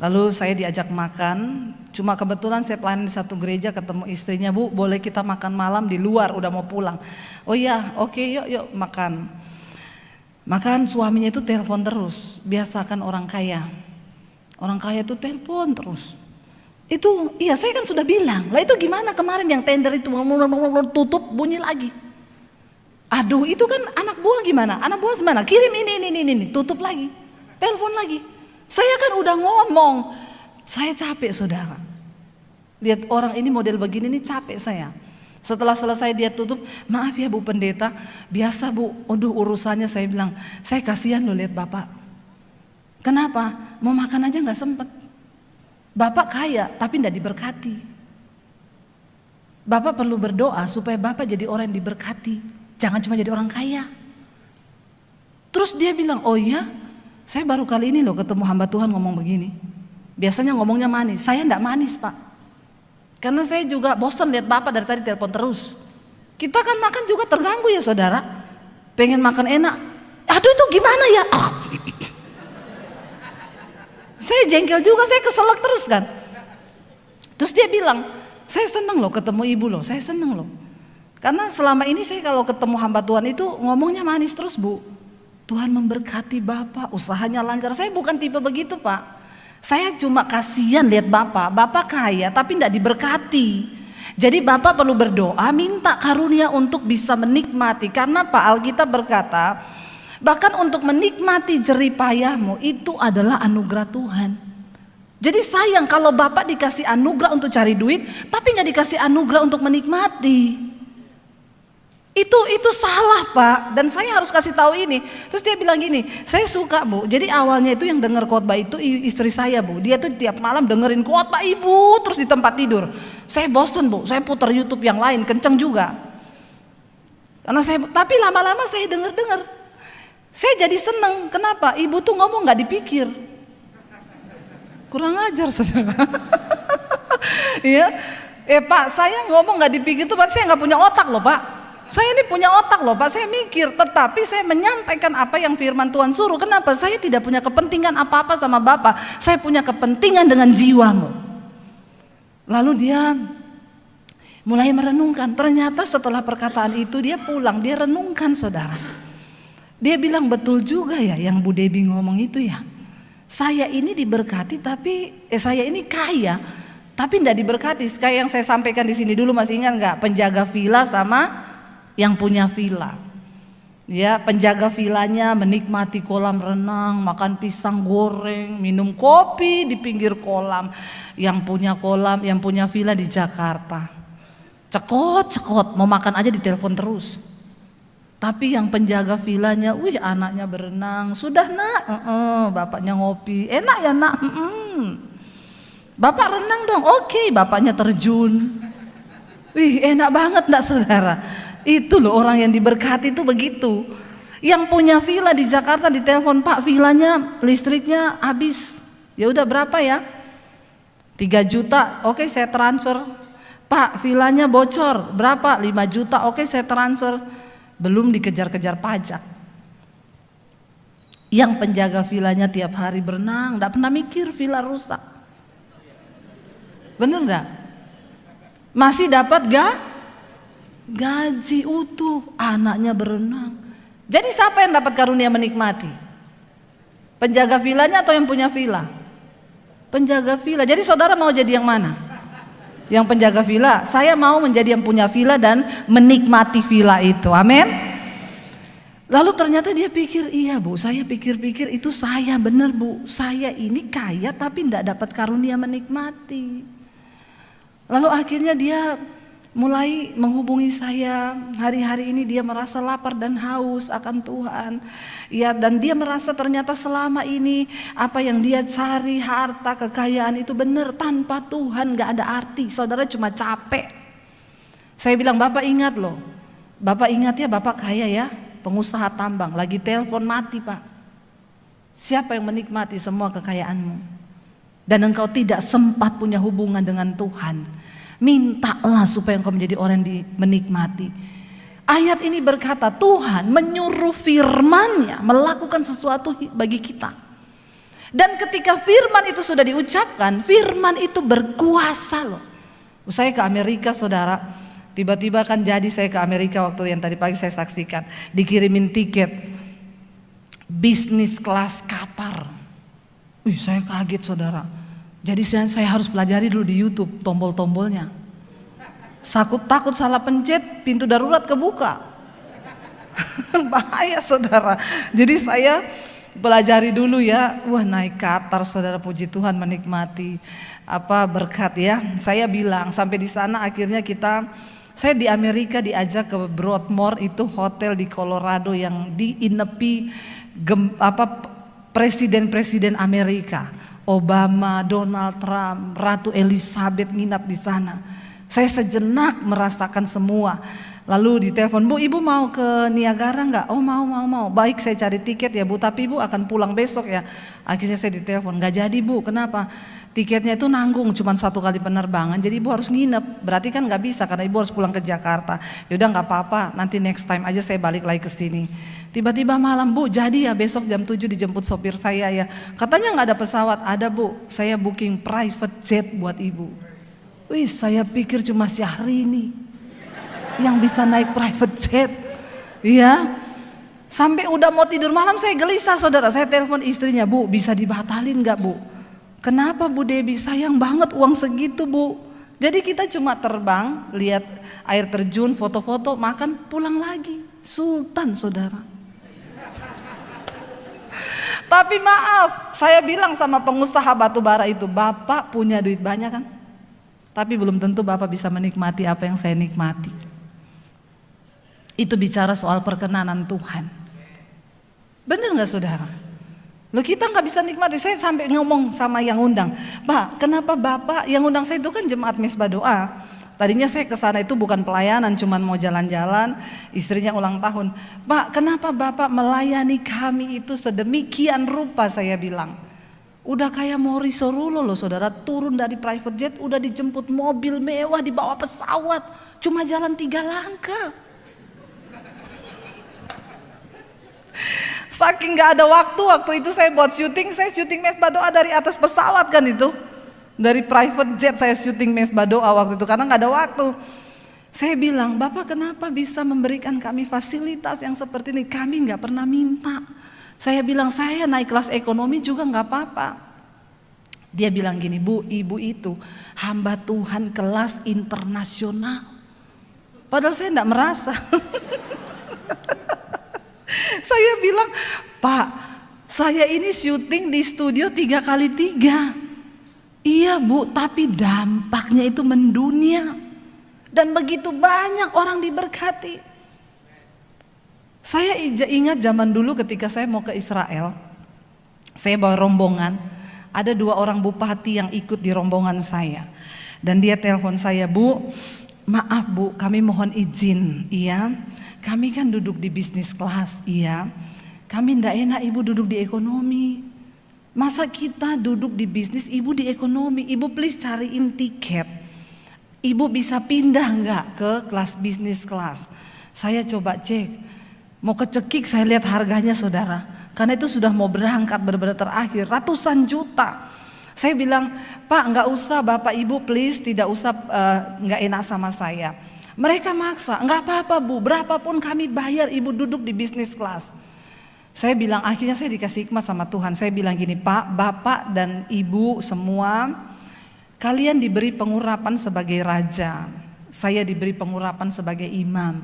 Lalu saya diajak makan. Cuma kebetulan saya pelayanan di satu gereja, ketemu istrinya, Bu boleh kita makan malam di luar, udah mau pulang. Oh iya, oke, yuk makan. Makan, suaminya itu telepon terus. Biasakan orang kaya. Orang kaya itu telepon terus. Itu iya saya kan sudah bilang. Lah itu gimana kemarin yang tender itu tutup bunyi lagi. Aduh itu kan anak buah gimana? Anak buah gimana? Kirim ini tutup lagi. Telepon lagi. Saya kan udah ngomong. Saya capek saudara. Lihat orang ini model begini nih, capek saya. Setelah selesai dia tutup, maaf ya Bu Pendeta, biasa Bu, aduh urusannya. Saya bilang, saya kasihan loh lihat Bapak. Kenapa? Mau makan aja gak sempet. Bapak kaya tapi gak diberkati. Bapak perlu berdoa supaya Bapak jadi orang yang diberkati. Jangan cuma jadi orang kaya. Terus dia bilang, oh iya, saya baru kali ini loh ketemu hamba Tuhan ngomong begini. Biasanya ngomongnya manis, saya gak manis Pak. Karena saya juga bosan lihat Bapak dari tadi telepon terus. Kita kan makan juga terganggu ya saudara. Pengen makan enak. Aduh itu gimana ya? Saya jengkel juga, saya keselak terus kan. Terus dia bilang, saya senang loh ketemu ibu loh, saya senang loh. Karena selama ini saya kalau ketemu hamba Tuhan itu ngomongnya manis terus Bu. Tuhan memberkati Bapak, usahanya lancar. Saya bukan tipe begitu Pak. Saya cuma kasihan lihat Bapak kaya tapi tidak diberkati. Jadi Bapak perlu berdoa, minta karunia untuk bisa menikmati. Karena Pak Alkitab berkata, bahkan untuk menikmati jerih payahmu itu adalah anugerah Tuhan. Jadi sayang kalau Bapak dikasih anugerah untuk cari duit, tapi nggak dikasih anugerah untuk menikmati. Itu salah Pak, dan saya harus kasih tahu ini. Terus dia bilang gini, saya suka Bu. Jadi awalnya itu yang dengar khotbah itu istri saya Bu. Dia tuh tiap malam dengerin khotbah Ibu terus di tempat tidur. Saya bosen Bu, saya putar YouTube yang lain kenceng juga. Tapi lama-lama saya dengar, saya jadi seneng. Kenapa? Ibu tuh ngomong nggak dipikir. Kurang ajar saudara. Ya, Pak, saya ngomong nggak dipikir tuh berarti saya nggak punya otak loh Pak. Saya ini punya otak loh Pak, saya mikir, tetapi saya menyampaikan apa yang firman Tuhan suruh. Kenapa? Saya tidak punya kepentingan apa-apa sama Bapak, saya punya kepentingan dengan jiwamu. Lalu dia mulai merenungkan, ternyata setelah perkataan itu dia pulang, dia renungkan saudara. Dia bilang betul juga ya yang Bu Debbie ngomong itu ya. Saya ini diberkati tapi saya ini kaya, tapi tidak diberkati. Kayak yang saya sampaikan di sini dulu, masih ingat nggak? Penjaga villa sama yang punya villa, ya penjaga villanya menikmati kolam renang, makan pisang goreng, minum kopi di pinggir kolam. Yang punya kolam, yang punya villa di Jakarta, cekot, mau makan aja ditelepon terus. Tapi yang penjaga villanya, anaknya berenang, sudah nak, bapaknya ngopi, enak ya nak, bapak renang dong, oke, bapaknya terjun, enak banget nak saudara. Itu loh orang yang diberkati itu begitu. Yang punya villa di Jakarta ditelepon, Pak villanya listriknya habis. Ya udah berapa ya? 3 juta, oke saya transfer. Pak villanya bocor, berapa? 5 juta, oke saya transfer. Belum dikejar-kejar pajak. Yang penjaga villanya tiap hari berenang, gak pernah mikir villa rusak. Bener gak? Masih dapat gaji utuh, anaknya berenang. Jadi siapa yang dapat karunia menikmati? Penjaga villanya atau yang punya villa? Penjaga villa. Jadi saudara mau jadi yang mana? Yang penjaga villa. Saya mau menjadi yang punya villa dan menikmati villa itu. Amin. Lalu ternyata dia pikir, iya Bu, saya pikir-pikir itu saya bener Bu. Saya ini kaya tapi tidak dapat karunia menikmati. Lalu akhirnya dia mulai menghubungi saya. Hari-hari ini dia merasa lapar dan haus akan Tuhan. Ya, dan dia merasa ternyata selama ini apa yang dia cari, harta, kekayaan itu benar, tanpa Tuhan gak ada arti. Saudara cuma capek. Saya bilang, Bapak ingat loh. Bapak ingat ya, Bapak kaya ya, pengusaha tambang, lagi telepon mati Pak. Siapa yang menikmati semua kekayaanmu? Dan engkau tidak sempat punya hubungan dengan Tuhan. Mintalah supaya engkau menjadi orang yang menikmati. Ayat ini berkata Tuhan menyuruh firman-Nya melakukan sesuatu bagi kita. Dan ketika firman itu sudah diucapkan, firman itu berkuasa loh. Saya ke Amerika saudara, tiba-tiba kan jadi saya ke Amerika waktu yang tadi pagi saya saksikan. Dikirimin tiket bisnis kelas Qatar. Saya kaget saudara. Jadi saya harus pelajari dulu di YouTube tombol-tombolnya. Takut salah pencet, pintu darurat kebuka. Bahaya saudara. Jadi saya pelajari dulu ya. Wah naik Qatar saudara, puji Tuhan menikmati berkat ya. Saya bilang sampai di sana akhirnya saya di Amerika diajak ke Broadmoor, itu hotel di Colorado yang diinepi presiden-presiden Amerika. Obama, Donald Trump, Ratu Elizabeth nginap di sana. Saya sejenak merasakan semua. Lalu ditelepon, Bu, Ibu mau ke Niagara enggak? Oh mau. Baik, saya cari tiket ya Bu, tapi Ibu akan pulang besok ya. Akhirnya saya ditelepon, enggak jadi Bu, kenapa? Tiketnya itu nanggung, cuma 1 kali penerbangan, jadi Ibu harus nginep. Berarti kan enggak bisa karena Ibu harus pulang ke Jakarta. Yaudah enggak apa-apa, nanti next time aja saya balik lagi ke sini. Tiba-tiba malam, Bu, jadi ya besok jam 7 dijemput sopir saya ya. Katanya nggak ada pesawat, ada Bu, saya booking private jet buat Ibu. Saya pikir cuma Syahrini yang bisa naik private jet. Iya. Sampai udah mau tidur malam saya gelisah saudara, saya telepon istrinya, Bu bisa dibatalin nggak Bu? Kenapa Bu Debbie? Sayang banget uang segitu Bu. Jadi kita cuma terbang, lihat air terjun, foto-foto, makan, pulang lagi. Sultan saudara. Tapi maaf, saya bilang sama pengusaha batu bara itu, Bapak punya duit banyak kan? Tapi belum tentu Bapak bisa menikmati apa yang saya nikmati. Itu bicara soal perkenanan Tuhan. Benar gak saudara? Loh kita gak bisa nikmati. Saya sampai ngomong sama yang undang, Pak kenapa Bapak, yang undang saya itu kan jemaat Mesbah Doa. Tadinya saya ke sana itu bukan pelayanan, cuman mau jalan-jalan, istrinya ulang tahun. Pak, kenapa Bapak melayani kami itu sedemikian rupa, saya bilang. Udah kayak Mori Sorulo loh saudara, turun dari private jet, udah dijemput mobil mewah, dibawa pesawat, cuma jalan 3 langkah. Saking gak ada waktu itu saya buat syuting, saya syuting Mesbah Doa dari atas pesawat kan itu. Dari private jet saya syuting Mesbah Doa waktu itu karena gak ada waktu. Saya bilang, Bapak kenapa bisa memberikan kami fasilitas yang seperti ini? Kami gak pernah minta. Saya bilang, saya naik kelas ekonomi juga gak apa-apa. Dia bilang gini, Bu, ibu itu hamba Tuhan kelas internasional. Padahal saya gak merasa. Saya bilang, Pak, saya ini syuting di studio 3x3. Iya Bu, tapi dampaknya itu mendunia. Dan begitu banyak orang diberkati. Saya ingat zaman dulu ketika saya mau ke Israel. Saya bawa rombongan. Ada 2 orang bupati yang ikut di rombongan saya. Dan dia telepon saya, Bu, maaf Bu, kami mohon izin. Iya, kami kan duduk di bisnis kelas. Iya, kami ndak enak Ibu duduk di ekonomi. Masa kita duduk di bisnis, Ibu di ekonomi. Ibu please cariin tiket. Ibu bisa pindah nggak ke kelas bisnis kelas? Saya coba cek. Mau kecekik saya lihat harganya saudara. Karena itu sudah mau berangkat benar-benar terakhir. Ratusan juta. Saya bilang, Pak nggak usah Bapak Ibu please tidak usah nggak enak sama saya. Mereka maksa, nggak apa-apa Bu. Berapapun kami bayar Ibu duduk di bisnis kelas. Saya bilang akhirnya saya dikasih hikmat sama Tuhan. Saya bilang gini, Pak, Bapak dan Ibu semua, kalian diberi pengurapan sebagai raja. Saya diberi pengurapan sebagai imam.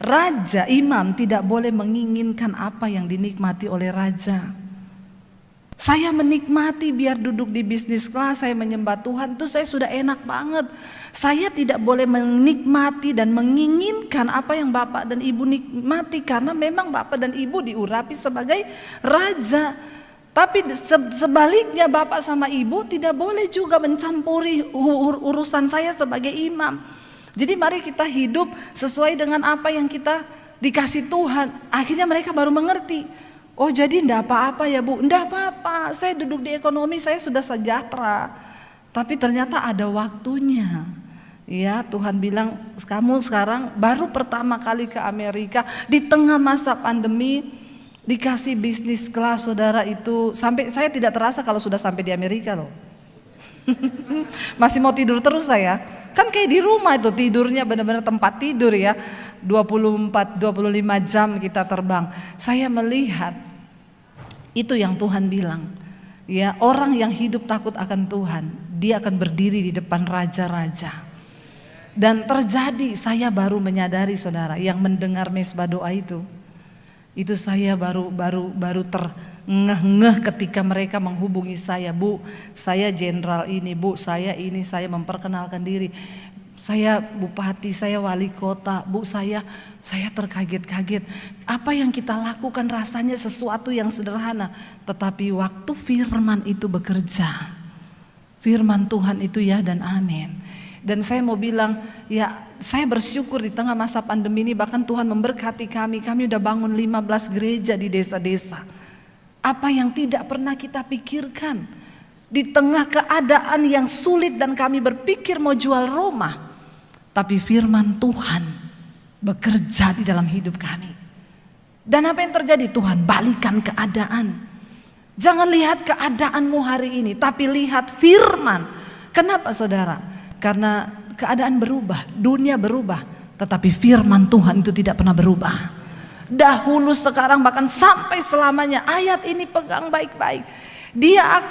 Raja, imam tidak boleh menginginkan apa yang dinikmati oleh raja. Saya menikmati biar duduk di bisnis kelas, saya menyembah Tuhan, itu saya sudah enak banget. Saya tidak boleh menikmati dan menginginkan apa yang Bapak dan Ibu nikmati, karena memang Bapak dan Ibu diurapi sebagai raja. Tapi sebaliknya Bapak sama Ibu tidak boleh juga mencampuri urusan saya sebagai imam. Jadi mari kita hidup sesuai dengan apa yang kita dikasih Tuhan. Akhirnya mereka baru mengerti. Oh jadi enggak apa-apa ya Bu, enggak apa-apa, saya duduk di ekonomi saya sudah sejahtera. Tapi ternyata ada waktunya. Ya Tuhan bilang kamu sekarang baru pertama kali ke Amerika di tengah masa pandemi dikasih bisnis kelas saudara itu. Sampai saya tidak terasa kalau sudah sampai di Amerika loh. Masih mau tidur terus saya. Kan kayak di rumah itu tidurnya benar-benar tempat tidur ya. 24-25 jam kita terbang. Saya melihat itu yang Tuhan bilang. Ya, orang yang hidup takut akan Tuhan, dia akan berdiri di depan raja-raja. Dan terjadi, saya baru menyadari saudara, yang mendengar Mesbah Doa itu saya baru terngeh-ngeh ketika mereka menghubungi saya, Bu, saya jenderal ini, Bu, saya ini, saya memperkenalkan diri. Saya bupati, saya wali kota, Bu, saya terkaget-kaget. Apa yang kita lakukan rasanya sesuatu yang sederhana, tetapi waktu firman itu bekerja, firman Tuhan itu ya dan amin. Dan saya mau bilang, ya saya bersyukur di tengah masa pandemi ini, bahkan Tuhan memberkati kami udah bangun 15 gereja di desa-desa. Apa yang tidak pernah kita pikirkan, di tengah keadaan yang sulit dan kami berpikir mau jual rumah, tapi firman Tuhan bekerja di dalam hidup kami. Dan apa yang terjadi? Tuhan balikan keadaan. Jangan lihat keadaanmu hari ini, tapi lihat firman. Kenapa saudara? Karena keadaan berubah, dunia berubah, tetapi firman Tuhan itu tidak pernah berubah. Dahulu, sekarang, bahkan sampai selamanya. Ayat ini pegang baik-baik. Dia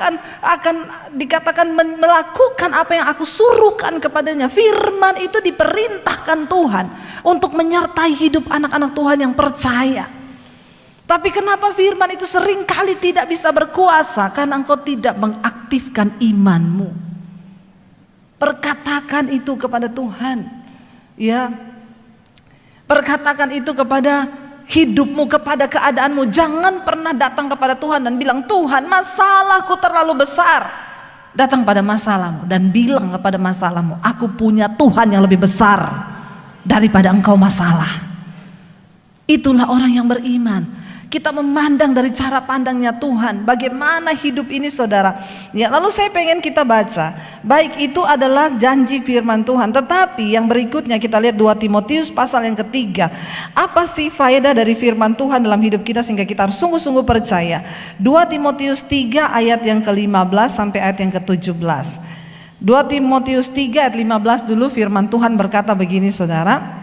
akan dikatakan melakukan apa yang aku suruhkan kepadanya. Firman itu diperintahkan Tuhan untuk menyertai hidup anak-anak Tuhan yang percaya. Tapi kenapa firman itu seringkali tidak bisa berkuasa? Karena engkau tidak mengaktifkan imanmu. Perkatakan itu kepada Tuhan, ya. Perkatakan itu kepada hidupmu, kepada keadaanmu. Jangan pernah datang kepada Tuhan dan bilang, Tuhan, masalahku terlalu besar. Datang pada masalahmu dan bilang kepada masalahmu, aku punya Tuhan yang lebih besar daripada engkau masalah. Itulah orang yang beriman. Kita memandang dari cara pandangnya Tuhan, bagaimana hidup ini saudara. Ya, lalu saya pengen kita baca, baik itu adalah janji firman Tuhan, tetapi yang berikutnya kita lihat 2 Timotius pasal yang ketiga. Apa sih faedah dari firman Tuhan dalam hidup kita sehingga kita harus sungguh-sungguh percaya? 2 Timotius 3 ayat yang ke-15 sampai ayat yang ke-17. 2 Timotius 3 ayat 15 dulu, firman Tuhan berkata begini saudara.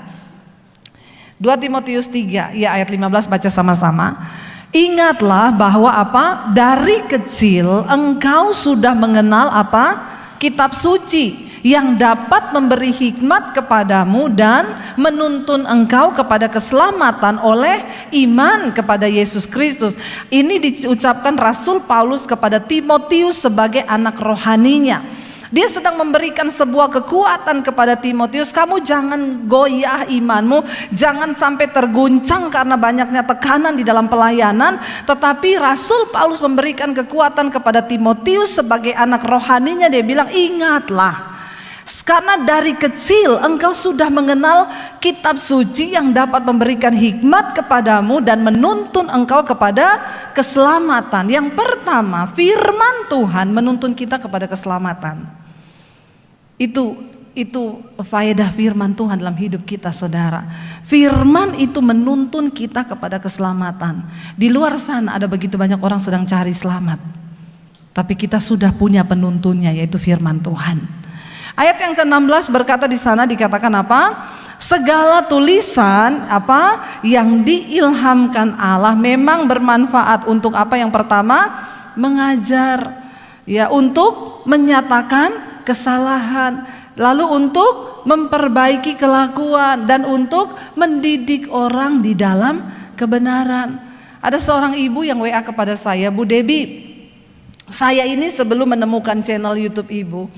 2 Timotius 3 ya ayat 15, baca sama-sama. Ingatlah bahwa apa? Dari kecil engkau sudah mengenal apa? Kitab suci yang dapat memberi hikmat kepadamu dan menuntun engkau kepada keselamatan oleh iman kepada Yesus Kristus. Ini diucapkan Rasul Paulus kepada Timotius sebagai anak rohaninya. Dia sedang memberikan sebuah kekuatan kepada Timotius. Kamu jangan goyah imanmu, jangan sampai terguncang karena banyaknya tekanan di dalam pelayanan. Tetapi Rasul Paulus memberikan kekuatan kepada Timotius sebagai anak rohaninya. Dia bilang, ingatlah, karena dari kecil engkau sudah mengenal kitab suci yang dapat memberikan hikmat kepadamu dan menuntun engkau kepada keselamatan. Yang pertama, firman Tuhan menuntun kita kepada keselamatan. Itu faedah firman Tuhan dalam hidup kita saudara. Firman itu menuntun kita kepada keselamatan. Di luar sana ada begitu banyak orang sedang cari selamat, tapi kita sudah punya penuntunnya, yaitu firman Tuhan. Ayat yang ke-16 berkata, di sana dikatakan apa? Segala tulisan apa yang diilhamkan Allah memang bermanfaat untuk apa? Yang pertama, mengajar, ya, untuk menyatakan kesalahan, lalu untuk memperbaiki kelakuan, dan untuk mendidik orang di dalam kebenaran. Ada seorang ibu yang WA kepada saya, Bu Debbie, saya ini sebelum menemukan channel YouTube ibu,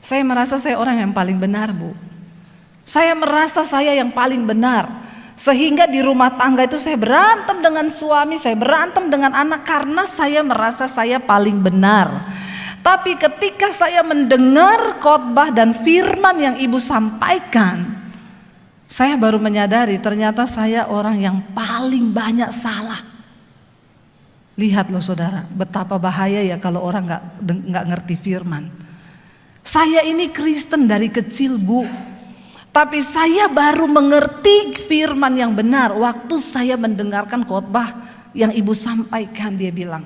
saya merasa saya orang yang paling benar, Bu. Saya merasa saya yang paling benar, sehingga di rumah tangga itu saya berantem dengan suami, saya berantem dengan anak karena saya merasa saya paling benar. Tapi ketika saya mendengar khotbah dan firman yang ibu sampaikan, saya baru menyadari ternyata saya orang yang paling banyak salah. Lihat loh saudara, betapa bahaya ya kalau orang nggak ngerti firman. Saya ini Kristen dari kecil, Bu. Tapi saya baru mengerti firman yang benar waktu saya mendengarkan khotbah yang ibu sampaikan. Dia bilang,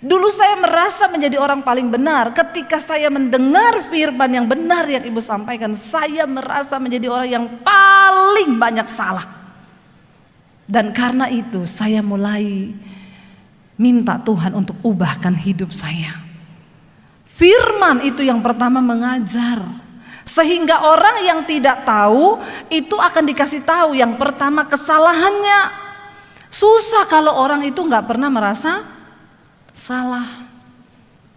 dulu saya merasa menjadi orang paling benar. Ketika saya mendengar firman yang benar yang ibu sampaikan, saya merasa menjadi orang yang paling banyak salah. Dan karena itu saya mulai minta Tuhan untuk ubahkan hidup saya. Firman itu yang pertama mengajar, sehingga orang yang tidak tahu itu akan dikasih tahu yang pertama kesalahannya. Susah kalau orang itu nggak pernah merasa salah.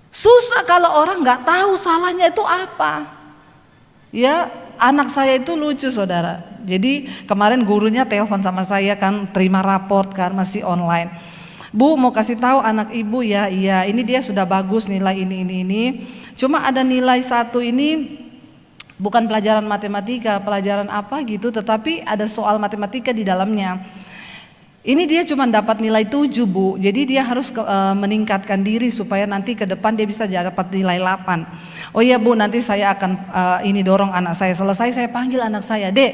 Susah kalau orang nggak tahu salahnya itu apa. Ya, anak saya itu lucu saudara. Jadi kemarin gurunya telepon sama saya kan, terima raport kan, masih online. Bu, mau kasih tahu anak ibu ya, iya ini dia sudah bagus nilai ini. Cuma ada nilai satu ini bukan pelajaran matematika, pelajaran apa gitu, tetapi ada soal matematika di dalamnya. Ini dia cuma dapat nilai 7 Bu, jadi dia harus meningkatkan diri supaya nanti ke depan dia bisa dapat nilai 8. Oh iya Bu, nanti saya akan ini dorong anak saya. Selesai saya panggil anak saya, Dek,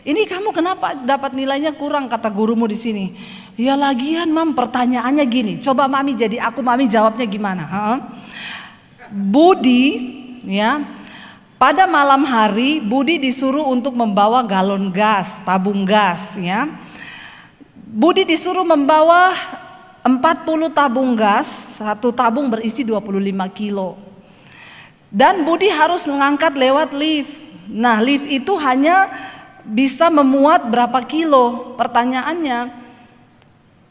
ini kamu kenapa dapat nilainya kurang, kata gurumu di sini. Ya lagian Mam, pertanyaannya gini, coba Mami jadi aku, Mami jawabnya gimana? Budi, ya, pada malam hari Budi disuruh untuk membawa galon gas, tabung gas, ya. Budi disuruh membawa 40 tabung gas, satu tabung berisi 25 kilo. Dan Budi harus mengangkat lewat lift. Nah, lift itu hanya bisa memuat berapa kilo? Pertanyaannya,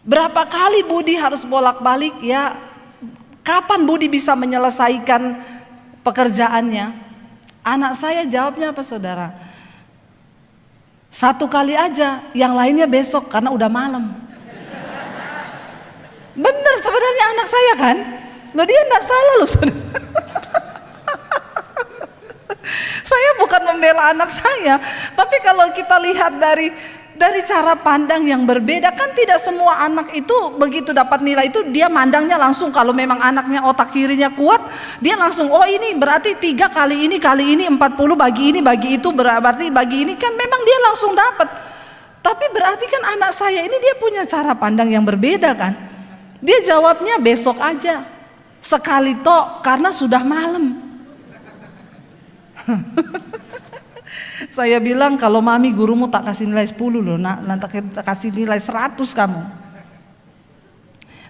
Berapa kali Budi harus bolak-balik ya? Kapan Budi bisa menyelesaikan pekerjaannya? Anak saya jawabnya apa saudara? 1 kali aja, yang lainnya besok karena udah malam. Bener sebenarnya anak saya kan? Loh dia enggak salah loh saudara. Saya bukan membela anak saya, tapi kalau kita lihat dari cara pandang yang berbeda, kan tidak semua anak itu begitu dapat nilai itu dia mandangnya langsung. Kalau memang anaknya otak kirinya kuat, dia langsung oh ini berarti 3 kali ini 40 bagi itu berarti bagi ini, kan memang dia langsung dapat. Tapi berarti kan anak saya ini dia punya cara pandang yang berbeda kan. Dia jawabnya besok aja, sekali tok karena sudah malam. Saya bilang kalau mami gurumu tak kasih nilai 10 loh nak, nanti tak kasih nilai 100 kamu.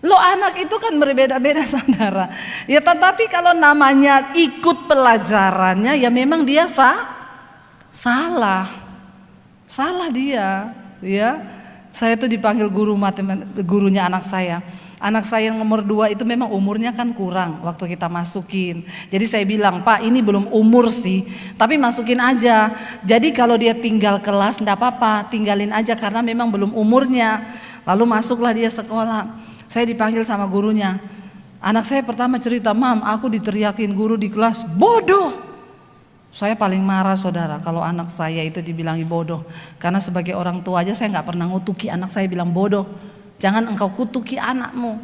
Lo anak itu kan berbeda-beda saudara. Ya tetapi kalau namanya ikut pelajarannya ya memang dia salah dia. Ya, saya tuh dipanggil guru matematika, gurunya anak saya. Anak saya yang nomor 2 itu memang umurnya kan kurang waktu kita masukin. Jadi saya bilang, Pak ini belum umur sih, tapi masukin aja. Jadi kalau dia tinggal kelas enggak apa-apa, tinggalin aja karena memang belum umurnya. Lalu masuklah dia sekolah. Saya dipanggil sama gurunya. Anak saya pertama cerita, Mam aku diteriakin guru di kelas, bodoh. Saya paling marah saudara kalau anak saya itu dibilangi bodoh. Karena sebagai orang tua aja saya nggak pernah ngutuki anak saya bilang bodoh. Jangan engkau kutuki anakmu.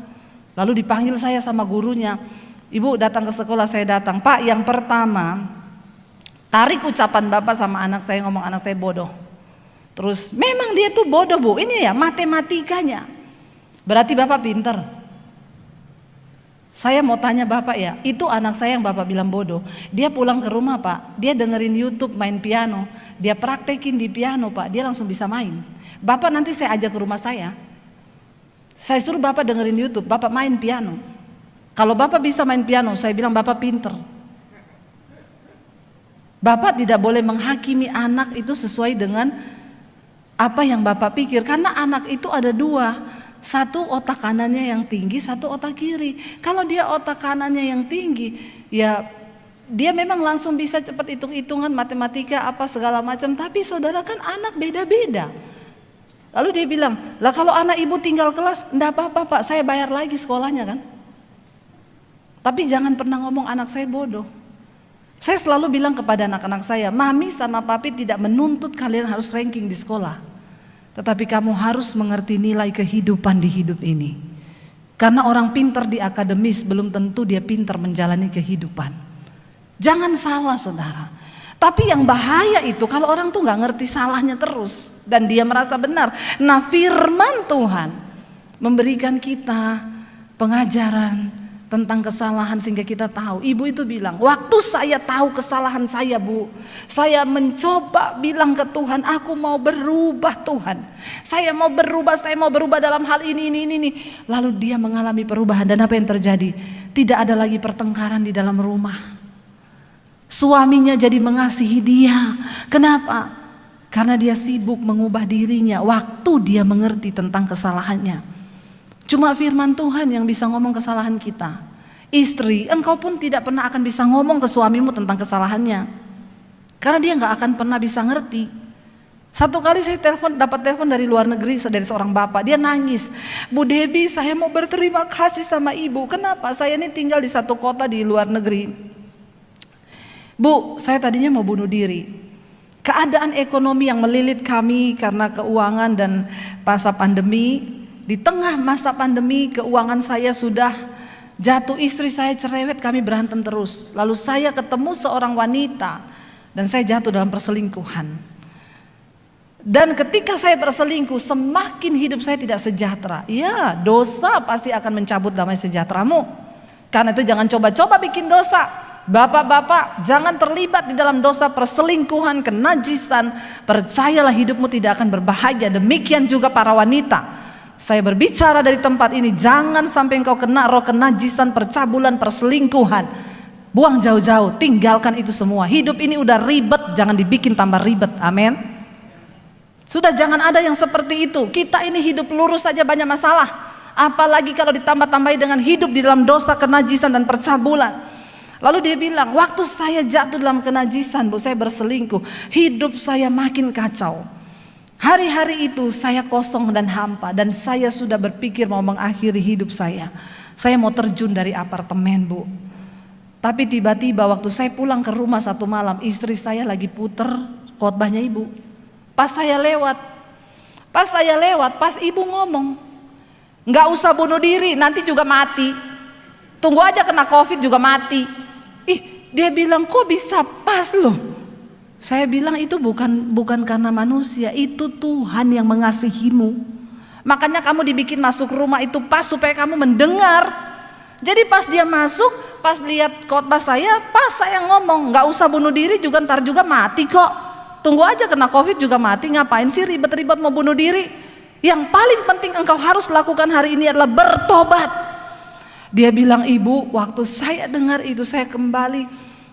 Lalu dipanggil saya sama gurunya. Ibu datang ke sekolah, saya datang. Pak yang pertama tarik ucapan bapak sama anak saya, ngomong anak saya bodoh. Terus memang dia tuh bodoh bu, ini ya matematikanya. Berarti bapak pinter. Saya mau tanya bapak ya, itu anak saya yang bapak bilang bodoh. Dia pulang ke rumah pak, dia dengerin YouTube main piano. Dia praktekin di piano pak, dia langsung bisa main. Bapak nanti saya ajak ke rumah saya. Saya suruh bapak dengerin YouTube, bapak main piano. Kalau bapak bisa main piano, saya bilang bapak pinter. Bapak tidak boleh menghakimi anak itu sesuai dengan apa yang bapak pikir. Karena anak itu ada 2. Satu otak kanannya yang tinggi, satu otak kiri. Kalau dia otak kanannya yang tinggi, ya dia memang langsung bisa cepat hitung-hitungan matematika apa segala macam. Tapi saudara kan anak beda-beda. Lalu dia bilang, lah kalau anak ibu tinggal kelas, enggak apa-apa pak, saya bayar lagi sekolahnya kan. Tapi jangan pernah ngomong anak saya bodoh. Saya selalu bilang kepada anak-anak saya, mami sama papi tidak menuntut kalian harus ranking di sekolah. Tetapi kamu harus mengerti nilai kehidupan di hidup ini. Karena orang pintar di akademis belum tentu dia pintar menjalani kehidupan. Jangan salah saudara. Tapi yang bahaya itu kalau orang tuh gak ngerti salahnya terus dan dia merasa benar. Nah firman Tuhan memberikan kita pengajaran tentang kesalahan sehingga kita tahu. Ibu itu bilang, waktu saya tahu kesalahan saya bu, saya mencoba bilang ke Tuhan, aku mau berubah Tuhan. Saya mau berubah dalam hal ini. Lalu dia mengalami perubahan dan apa yang terjadi? Tidak ada lagi pertengkaran di dalam rumah. Suaminya jadi mengasihi dia. Kenapa? Karena dia sibuk mengubah dirinya waktu dia mengerti tentang kesalahannya. Cuma firman Tuhan yang bisa ngomong kesalahan kita. Istri, engkau pun tidak pernah akan bisa ngomong ke suamimu tentang kesalahannya. Karena dia gak akan pernah bisa ngerti. Satu kali saya dapat telepon dari luar negeri dari seorang bapak. Dia nangis, Bu Debbie saya mau berterima kasih sama ibu. Kenapa? Saya ini tinggal di satu kota di luar negeri. Bu, saya tadinya mau bunuh diri. Keadaan ekonomi yang melilit kami karena keuangan dan masa pandemi. Di tengah masa pandemi keuangan saya sudah jatuh, istri saya cerewet, kami berantem terus. Lalu saya ketemu seorang wanita dan saya jatuh dalam perselingkuhan. Dan ketika saya berselingkuh semakin hidup saya tidak sejahtera. Ya dosa pasti akan mencabut damai sejahteramu. Karena itu jangan coba-coba bikin dosa. Bapak-bapak jangan terlibat di dalam dosa perselingkuhan, kenajisan. Percayalah hidupmu tidak akan berbahagia. Demikian juga para wanita. Saya berbicara dari tempat ini, jangan sampai engkau kena roh kenajisan, percabulan, perselingkuhan. Buang jauh-jauh, tinggalkan itu semua. Hidup ini udah ribet, jangan dibikin tambah ribet. Amin. Sudah jangan ada yang seperti itu. Kita ini hidup lurus saja banyak masalah. Apalagi kalau ditambah-tambahi dengan hidup di dalam dosa, kenajisan dan percabulan. Lalu dia bilang, waktu saya jatuh dalam kenajisan, Bu, saya berselingkuh, hidup saya makin kacau. Hari-hari itu saya kosong dan hampa, dan saya sudah berpikir mau mengakhiri hidup saya. Saya mau terjun dari apartemen, Bu. Tapi tiba-tiba waktu saya pulang ke rumah satu malam, istri saya lagi puter khotbahnya Ibu. Pas saya lewat, pas Ibu ngomong, nggak usah bunuh diri, nanti juga mati. Tunggu aja kena COVID juga mati. Dia bilang, kok bisa pas loh? Saya bilang itu bukan karena manusia, itu Tuhan yang mengasihimu. Makanya kamu dibikin masuk rumah itu pas supaya kamu mendengar. Jadi pas dia masuk, pas lihat khotbah saya, pas saya ngomong, nggak usah bunuh diri juga ntar juga mati kok. Tunggu aja kena COVID juga mati, ngapain sih ribet-ribet mau bunuh diri? Yang paling penting engkau harus lakukan hari ini adalah bertobat. Dia bilang, Ibu, waktu saya dengar itu saya kembali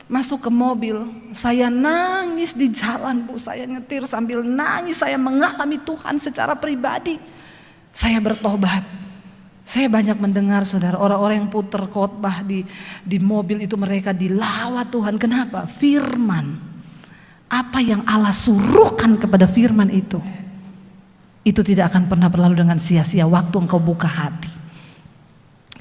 masuk ke mobil, saya nangis di jalan, Bu. Saya nyetir sambil nangis, saya mengalami Tuhan secara pribadi. Saya bertobat. Saya banyak mendengar, saudara, orang-orang yang putar khotbah di mobil itu mereka dilawat Tuhan. Kenapa? Firman. Apa yang Allah suruhkan kepada firman itu tidak akan pernah berlalu dengan sia-sia waktu engkau buka hati.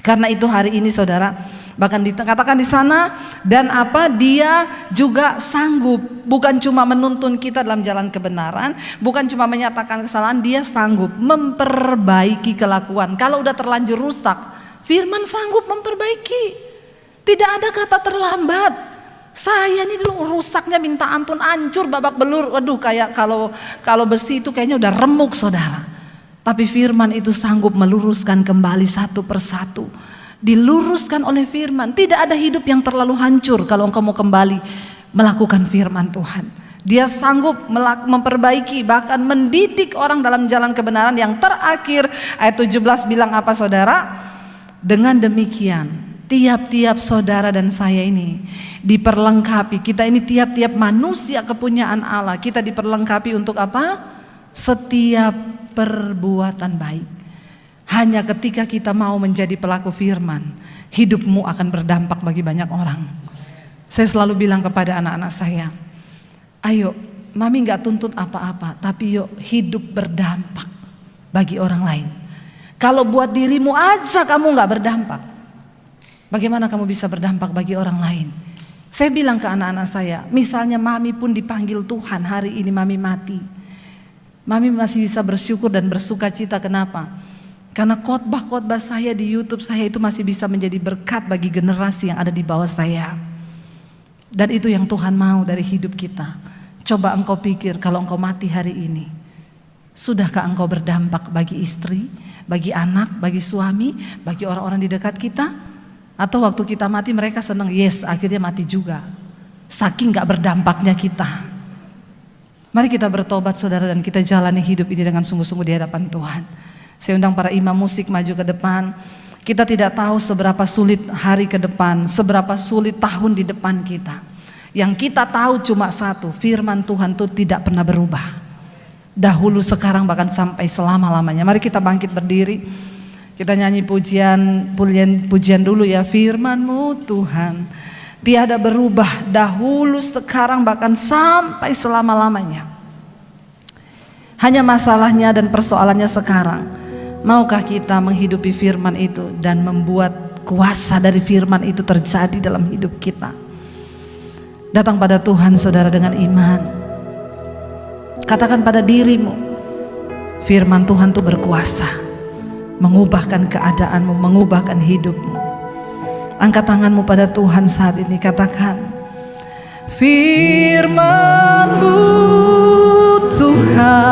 Karena itu hari ini, saudara, bahkan dikatakan di sana, dan dia juga sanggup, bukan cuma menuntun kita dalam jalan kebenaran, bukan cuma menyatakan kesalahan, dia sanggup memperbaiki kelakuan. Kalau udah terlanjur rusak, firman sanggup memperbaiki. Tidak ada kata terlambat. Saya ini dulu rusaknya minta ampun, hancur babak belur. Waduh, kayak kalau besi itu kayaknya udah remuk, saudara. Tapi firman itu sanggup meluruskan kembali satu persatu. Diluruskan oleh firman. Tidak ada hidup yang terlalu hancur kalau engkau mau kembali melakukan firman Tuhan. Dia sanggup memperbaiki, bahkan mendidik orang dalam jalan kebenaran. Yang terakhir ayat 17 bilang apa, saudara? Dengan demikian tiap-tiap saudara dan saya ini diperlengkapi. Kita ini tiap-tiap manusia kepunyaan Allah. Kita diperlengkapi untuk apa? Setiap perbuatan baik. Hanya ketika kita mau menjadi pelaku firman, hidupmu akan berdampak bagi banyak orang. Saya selalu bilang kepada anak-anak saya, ayo, mami gak tuntut apa-apa, tapi yuk hidup berdampak bagi orang lain. Kalau buat dirimu aja kamu gak berdampak, bagaimana kamu bisa berdampak bagi orang lain? Saya bilang ke anak-anak saya, misalnya mami pun dipanggil Tuhan, hari ini mami mati, mami masih bisa bersyukur dan bersuka cita. Kenapa? Karena khotbah-khotbah saya di YouTube saya itu masih bisa menjadi berkat bagi generasi yang ada di bawah saya. Dan itu yang Tuhan mau dari hidup kita. Coba engkau pikir, kalau engkau mati hari ini, sudahkah engkau berdampak bagi istri, bagi anak, bagi suami, bagi orang-orang di dekat kita? Atau waktu kita mati mereka senang, yes akhirnya mati juga. Saking gak berdampaknya kita. Mari kita bertobat, saudara, dan kita jalani hidup ini dengan sungguh-sungguh di hadapan Tuhan. Saya undang para imam musik maju ke depan. Kita tidak tahu seberapa sulit hari ke depan, seberapa sulit tahun di depan kita. Yang kita tahu cuma satu, firman Tuhan itu tidak pernah berubah. Dahulu, sekarang, bahkan sampai selama-lamanya. Mari kita bangkit berdiri. Kita nyanyi pujian dulu ya. Firman-Mu Tuhan tiada berubah, dahulu, sekarang, bahkan sampai selama-lamanya. Hanya masalahnya dan persoalannya sekarang, maukah kita menghidupi firman itu dan membuat kuasa dari firman itu terjadi dalam hidup kita? Datang pada Tuhan, saudara, dengan iman. Katakan pada dirimu, firman Tuhan itu berkuasa mengubahkan keadaanmu, mengubahkan hidupmu. Angkat tanganmu pada Tuhan saat ini, katakan, firman-Mu Tuhan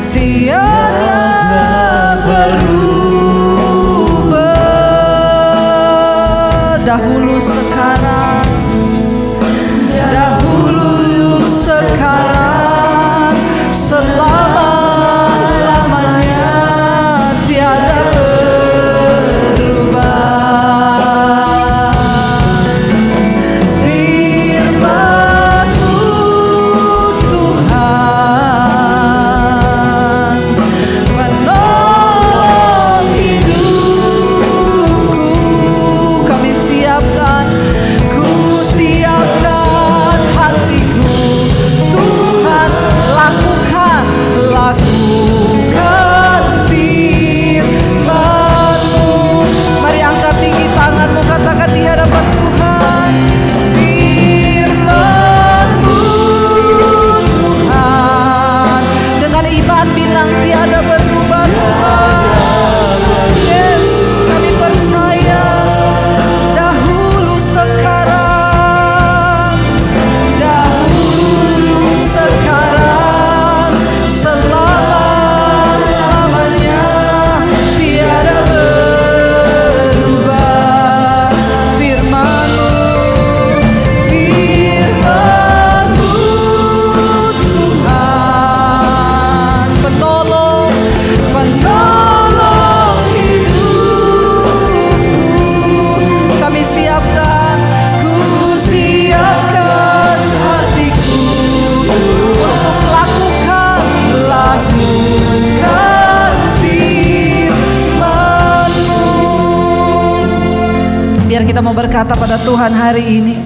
tiada berubah, dahulu sekarang, dahulu sekarang, selama-lamanya tiada berubah. Firman-Mu Biar kita mau berkata pada Tuhan hari ini,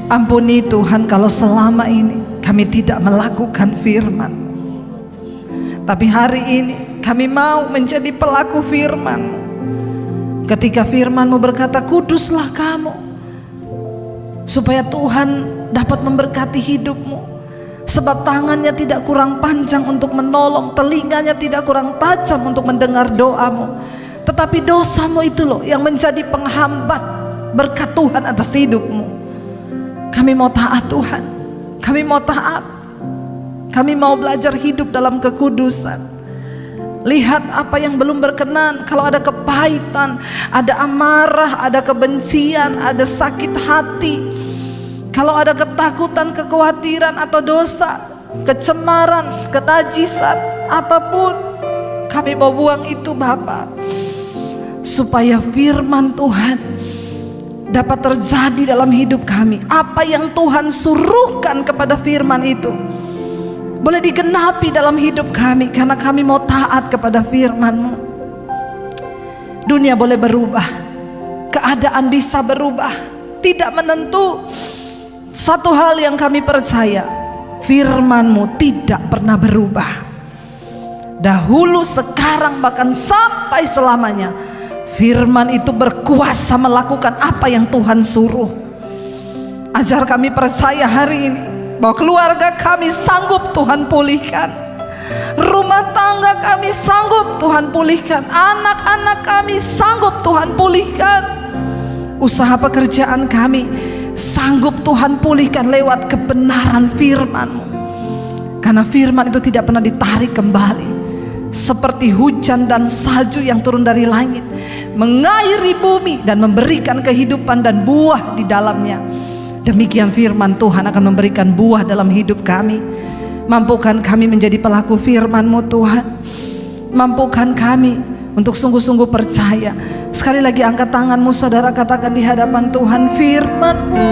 ampuni Tuhan kalau selama ini kami tidak melakukan firman. Tapi hari ini kami mau menjadi pelaku firman. Ketika firman-Mu berkata, kuduslah kamu, supaya Tuhan dapat memberkati hidupmu. Sebab tangannya tidak kurang panjang untuk menolong, telinganya tidak kurang tajam untuk mendengar doamu. Tetapi dosamu itu loh yang menjadi penghambat berkat Tuhan atas hidupmu. Kami mau taat Tuhan, kami mau taat, kami mau belajar hidup dalam kekudusan. Lihat apa yang belum berkenan. Kalau ada kepahitan, ada amarah, ada kebencian, ada sakit hati, kalau ada ketakutan, kekhawatiran atau dosa, kecemaran, kenajisan, apapun, kami mau buang itu Bapa, supaya firman Tuhan dapat terjadi dalam hidup kami. Apa yang Tuhan suruhkan kepada firman itu boleh digenapi dalam hidup kami, karena kami mau taat kepada firman-Mu. Dunia boleh berubah, keadaan bisa berubah, tidak menentu. Satu hal yang kami percaya, firman-Mu tidak pernah berubah. Dahulu, sekarang, bahkan sampai selamanya, firman itu berkuasa melakukan apa yang Tuhan suruh. Ajar kami percaya hari ini bahwa keluarga kami sanggup Tuhan pulihkan, rumah tangga kami sanggup Tuhan pulihkan, anak-anak kami sanggup Tuhan pulihkan, usaha pekerjaan kami sanggup Tuhan pulihkan lewat kebenaran firman-Mu. Karena firman itu tidak pernah ditarik kembali, seperti hujan dan salju yang turun dari langit, mengairi bumi dan memberikan kehidupan dan buah di dalamnya. Demikian firman Tuhan akan memberikan buah dalam hidup kami. Mampukan kami menjadi pelaku firman-Mu Tuhan. Mampukan kami untuk sungguh-sungguh percaya. Sekali lagi angkat tanganmu saudara, katakan di hadapan Tuhan, firman-Mu